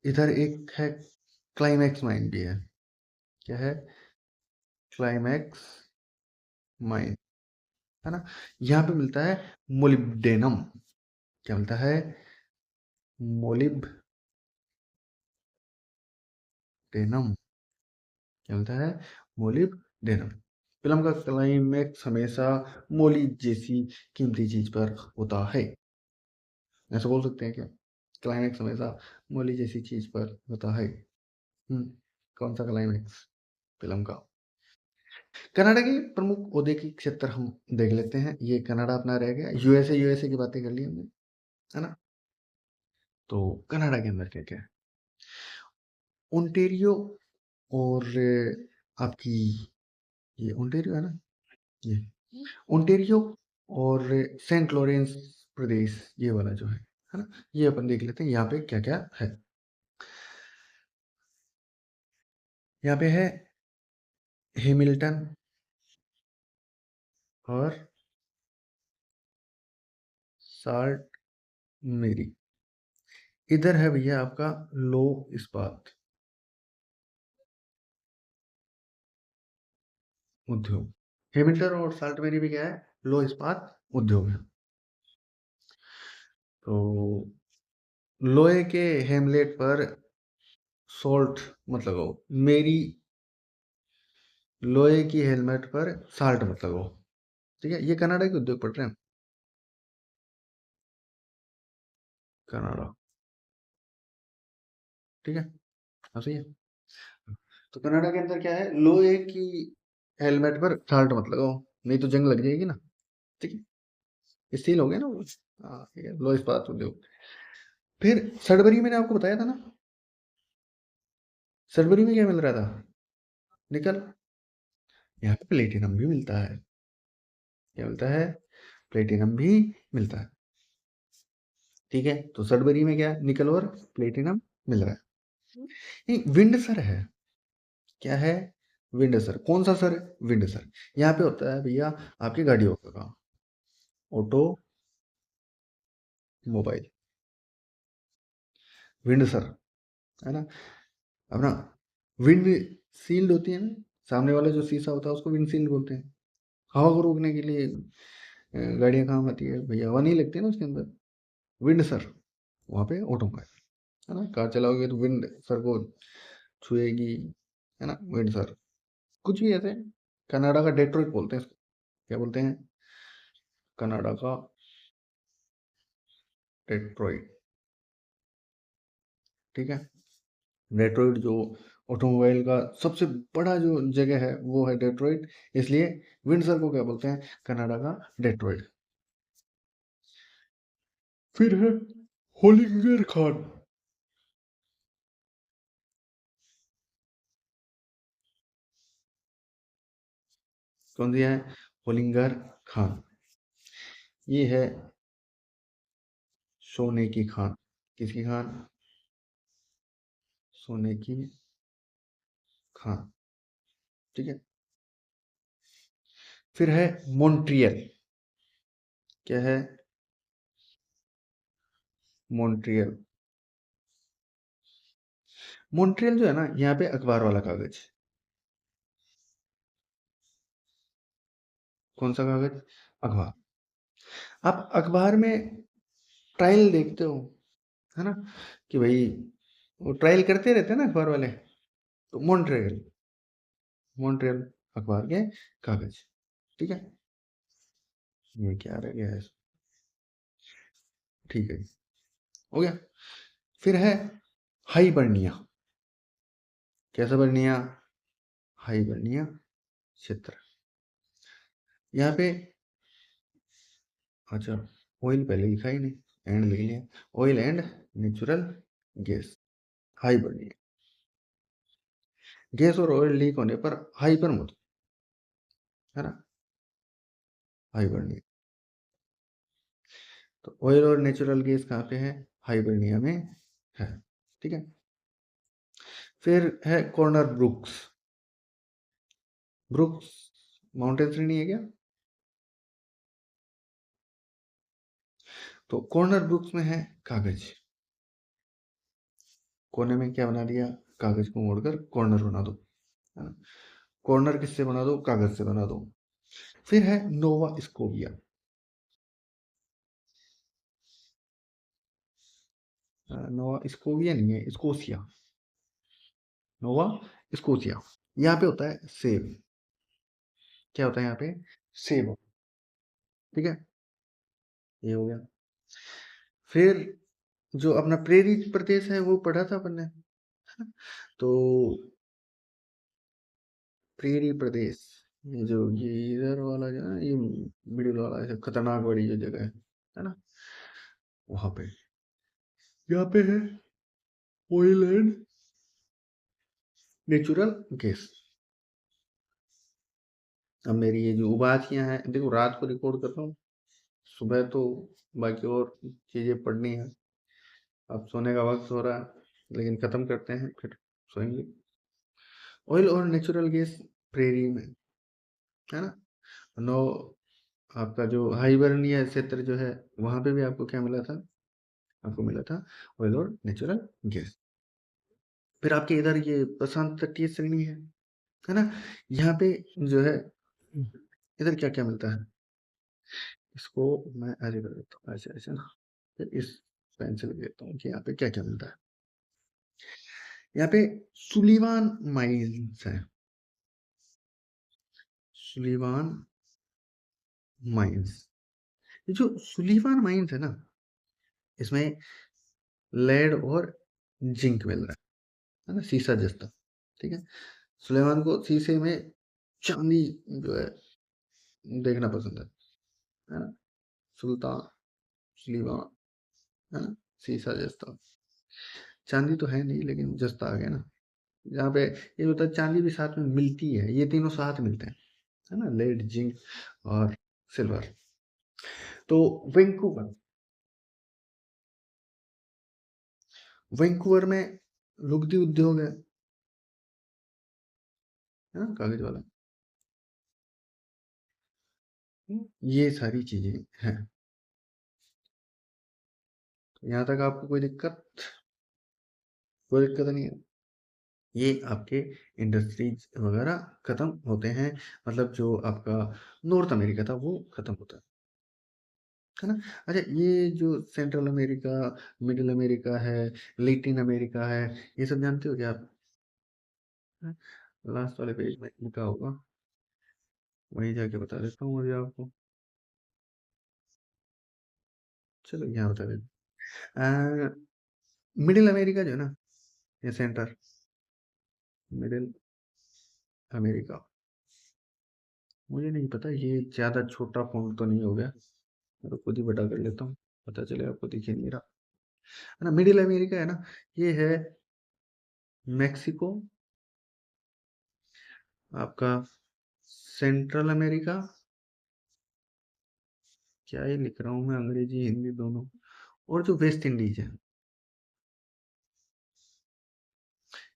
इधर एक है क्लाइमैक्स माइन भी है। क्या है? क्लाइमैक्स माइन, है ना? यहाँ पे मिलता है मोलिब्डेनम। क्या मिलता है? मोलिब्डेनम। क्या मिलता है? मोलिब्डेनम। फिल्म का क्लाइमैक्स हमेशा मोली जैसी कीमती चीज पर होता है, ऐसा बोल सकते हैं क्या? क्लाइमैक्स हमेशा मोली जैसी चीज पर होता है। कौन सा क्लाइमैक्स फिल्म का? कनाडा के प्रमुख औद्योगिक क्षेत्र हम देख लेते हैं। ये कनाडा अपना रह गया, यूएसए, यूएसए की बातें कर ली हमने, है ना? तो कनाडा के अंदर क्या क्या है? ओंटेरियो और आपकी ये ओंटेरियो है ना, ये ओंटेरियो और सेंट लॉरेंस प्रदेश, ये वाला जो है ना? ये अपन देख लेते हैं यहाँ पे क्या क्या है। यहाँ पे है हेमिल्टन और साल्ट मेरी। इधर है भैया आपका लो इस्पात उद्योग। हेमिल्टन और साल्ट मेरी भी क्या है? लो इस्पात उद्योग है। तो लोहे के हेमलेट पर सॉल्ट मत लगाओ, मेरी लोहे की हेलमेट पर साल्ट मत लगाओ। ठीक है, ये कनाडा के उद्योग पढ़ रहे हैं, कनाडा। ठीक है, हाँ सही है। तो कनाडा के अंदर क्या है, लोहे की हेलमेट पर साल्ट मत लगाओ, नहीं तो जंग लग जाएगी ना। ठीक है, स्टील हो गया ना वो। हाँ ठीक है, लो इस्पात उद्योग। फिर सडबरी मैंने आपको बताया था ना, सडबरी में क्या मिल रहा था, निकल। यहाँ पे प्लेटिनम भी मिलता है। क्या मिलता है, प्लेटिनम भी मिलता है। ठीक है, तो सडबरी में क्या है, निकल और प्लेटिनम मिल रहा है। ये विंडसर है, क्या है, विंडसर। कौन सा सर है, विंडसर। यहाँ पे होता है भैया आपकी गाड़ियों का काम, ऑटो मोबाइल, विंडसर, है ना। अब ना विंड शील्ड होती है ना, सामने वाला जो शीशा होता है उसको विंड शील्ड बोलते हैं। हवा को रोकने के लिए गाड़ियां काम आती है भैया, हवा नहीं लगती है ना उसके अंदर। विंड सर, वहाँ पे ऑटोमोबाइल, है ना। कार चलाओगे तो विंड सर को छुएगी, है ना, विंड सर। कुछ भी ऐसे। कनाडा का डेट्रॉइट बोलते हैं इसको। क्या बोलते हैं, कनाडा का डेट्रॉइट। ठीक है, डेट्रॉइट जो ऑटोमोबाइल का सबसे बड़ा जो जगह है वो है डेट्रॉइट, इसलिए विंडसर को क्या बोलते हैं, कनाडा का डेट्रॉइट। फिर है होलिंगर खान। कौन सी है, होलिंगर खान। ये है सोने की खान। किसकी खान, सोने की खान। ठीक है, फिर है मॉन्ट्रियल। क्या है, मॉन्ट्रियल। मॉन्ट्रियल जो है ना, यहाँ पे अखबार वाला कागज। कौन सा कागज, अखबार। आप अखबार में ट्रायल देखते हो, है ना, कि भाई वो ट्रायल करते रहते हैं ना अखबार वाले। तो मॉन्ट्रियल, मॉन्ट्रियल अखबार के कागज। ठीक है, ये क्या रह गया है, ठीक है, हो गया। फिर है हाइबर्निया। कैसा बर्निया, हाइबर्निया क्षेत्र। यहाँ पे, अच्छा, ऑयल पहले लिखा ही नहीं, एंड लिख लिया। Oil and natural gas, Hibernia. Gas और ऑयल लीक होने पर हाइपर मत, है ना, हाइबर्निया। तो ऑयल और नेचुरल गैस कहाँ पे है, हाइबर्निया में है। ठीक है, फिर है कॉर्नर ब्रुक्स। ब्रुक्स माउंटेन श्रेणी है क्या। तो कॉर्नर ब्रुक्स में है कागज। कोने में क्या बना दिया, कागज को मोड़कर कॉर्नर बना दो, है ना। कॉर्नर किससे बना दो, कागज से बना दो। फिर है नोवा स्कोविया। नोवा स्कोविया नहीं है, स्कोसिया, नोवा स्कोसिया। यहाँ पे होता है सेब। क्या होता है यहाँ पे, सेब। ठीक है, ये हो गया। फिर जो अपना प्रेरी प्रदेश है वो पढ़ा था अपन ने, तो प्रेरी प्रदेश, ये जो ये इधर वाला जो है ना, ये मिडिल वाला ऐसे खतरनाक वाली जो जगह है ना, वहां पे, यहाँ पे है ऑयल एंड नेचुरल गैस। अब मेरी ये जो उबासियां हैं, देखो रात को रिकॉर्ड कर रहा हूँ, सुबह तो बाकी और चीजें पढ़नी है। अब सोने का वक्त हो रहा है, लेकिन खत्म करते हैं फिर सोएंगे। ऑयल और नेचुरल गैस प्रेरी में, है ना। नो, आपका जो हाइबर्निया क्षेत्र जो है, वहां पे भी आपको क्या मिला था, आपको मिला था ऑयल और नेचुरल गैस। फिर आपके इधर ये प्रशांत तटीय श्रेणी है ना। यहाँ पे जो है, इधर क्या क्या मिलता है, इसको मैं ऐसे कर देता हूँ, ऐसे ऐसे ना। फिर इस पेन से लिख देता हूँ कि यहाँ पे क्या क्या मिलता है। यहाँ पे सुलिवान माइंस है, सुलिवान माइंस। ये जो सुलिवान माइंस है ना, इसमें लेड और जिंक मिल रहा है ना, सीसा जस्ता। ठीक है, सुलेमान को शीशे में चांदी जो है देखना पसंद है ना? सुल्तान, सुलीमान, है ना? शीशा जस्ता। चांदी तो है नहीं लेकिन जस्ता आ गया ना। जहाँ पे ये होता है चांदी भी साथ में मिलती है, ये तीनों साथ मिलते हैं, है ना? लेड, जिंक और सिल्वर। तो वैंकूवर, वैंकूवर में लुगदी उद्योग है ना? कागज वाला। ये सारी चीजें हैं। यहाँ तक आपको कोई दिक्कत नहीं है। ये आपके इंडस्ट्रीज वगैरह खत्म होते हैं, मतलब जो आपका नॉर्थ अमेरिका था वो खत्म होता है ना? अच्छा, ये जो सेंट्रल अमेरिका, मिडिल अमेरिका है, लैटिन अमेरिका है, ये सब जानते हो क्या आप? लास्ट वाले पेज में लिखा होगा, वहीं जाके बता देता हूँ मुझे आपको। चलो यहाँ बता देता। मिडिल अमेरिका जो है ना, ये सेंटर, मिडिल अमेरिका, मुझे नहीं पता ये ज्यादा छोटा फॉन्ट तो नहीं हो गया, मैं तो खुद ही बड़ा कर लेता हूँ, पता चले आपको दिख ही नहीं रहा, है ना? मिडिल अमेरिका है ना, ये है मेक्सिको, आपका सेंट्रल अमेरिका, क्या ही लिख रहा हूँ मैं, अंग्रेजी हिंदी दोनों, और जो वेस्ट इंडीज है,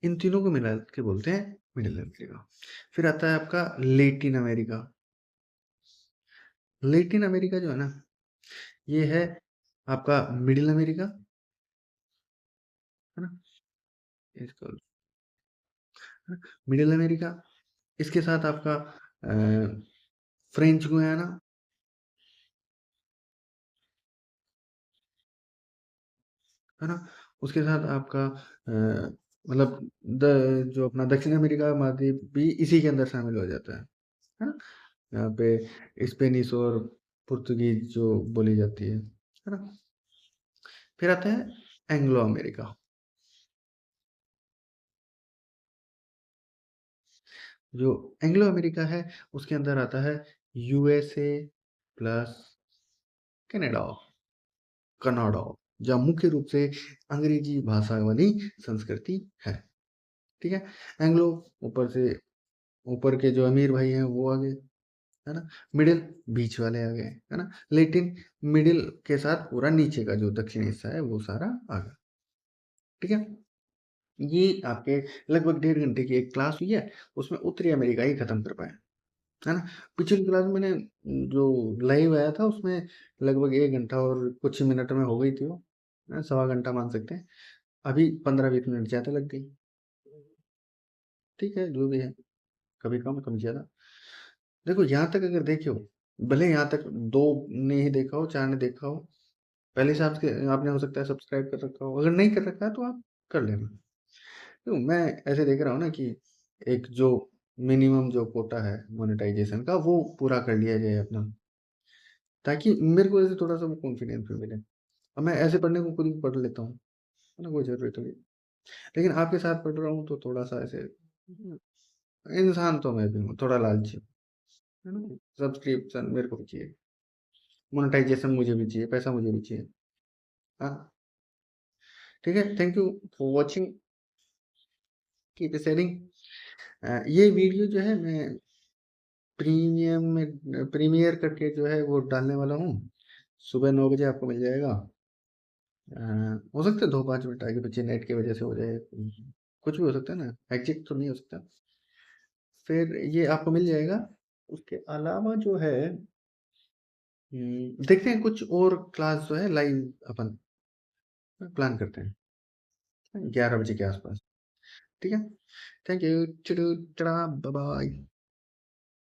इन तीनों को मिला के बोलते हैं मिडिल अमेरिका। फिर आता है आपका लेटिन अमेरिका। लेटिन अमेरिका जो है ना, ये है आपका मिडिल अमेरिका, है ना? इसको मिडिल अमेरिका, इसके साथ आपका फ्रेंच गुयाना, है ना? उसके साथ आपका मतलब जो अपना दक्षिण अमेरिका महाद्वीप भी इसी के अंदर शामिल हो जाता है ना? यहाँ पे स्पेनिश और पुर्तगीज जो बोली जाती है ना? फिर आता है एंग्लो अमेरिका। जो एंग्लो अमेरिका है उसके अंदर आता है यूएसए प्लस कनाडा, कनाडा, जहाँ मुख्य रूप से अंग्रेजी भाषा वाली संस्कृति है, ठीक है? एंग्लो, ऊपर से ऊपर के जो अमीर भाई हैं वो आ गए, है ना? मिडिल, बीच वाले आ गए, है ना? लेटिन, मिडिल के साथ पूरा नीचे का जो दक्षिणी हिस्सा है वो सारा आ गया, ठीक है? ये आपके लगभग 1.5 घंटे की एक क्लास हुई है, उसमें उत्तरी अमेरिका ही खत्म कर पाए, है ना? पिछली क्लास मैंने जो लाइव आया था उसमें लगभग 1 घंटा और कुछ ही मिनट में हो गई थी वो, सवा घंटा मान सकते हैं। अभी 15-20 मिनट ज़्यादा लग गई, ठीक है, जो भी है, कभी कम कभी ज़्यादा। देखो यहाँ तक अगर देखे हो, भले यहाँ तक दो ने ही देखा हो, चार ने देखा हो, पहले हिसाब से आपने हो सकता है सब्सक्राइब कर रखा हो, अगर नहीं कर रखा है तो आप कर लेना। तो मैं ऐसे देख रहा हूँ ना कि एक जो मिनिमम जो कोटा है मोनेटाइजेशन का वो पूरा कर लिया जाए अपना, ताकि मेरे को ऐसे थोड़ा सा वो कॉन्फिडेंस भी मिले। अब मैं ऐसे पढ़ने को खुद भी पढ़ लेता हूँ, है ना? कोई ज़रूरत थोड़ी, लेकिन आपके साथ पढ़ रहा हूँ तो थोड़ा सा ऐसे, इंसान तो मैं भी हूँ, थोड़ा लालची हूँ, है ना? सब्सक्रिप्शन मेरे को भी चाहिए, मोनेटाइजेशन मुझे भी चाहिए, पैसा मुझे भी चाहिए, हाँ, ठीक है? Thank you for watching, keep sharing. ये वीडियो जो है मैं प्रीमियम में प्रीमियर करके जो है वो डालने वाला हूँ, सुबह 9 बजे आपको मिल जाएगा। हो सकता है 2-5 मिनट आगे पीछे नेट की वजह से हो जाए, कुछ भी हो सकता है ना, एग्जिट तो नहीं हो सकता। फिर ये आपको मिल जाएगा। उसके अलावा जो है देखते हैं कुछ और क्लास जो है लाइव अपन प्लान करते हैं 11 बजे के आसपास, ठीक है? Thank you, bye bye.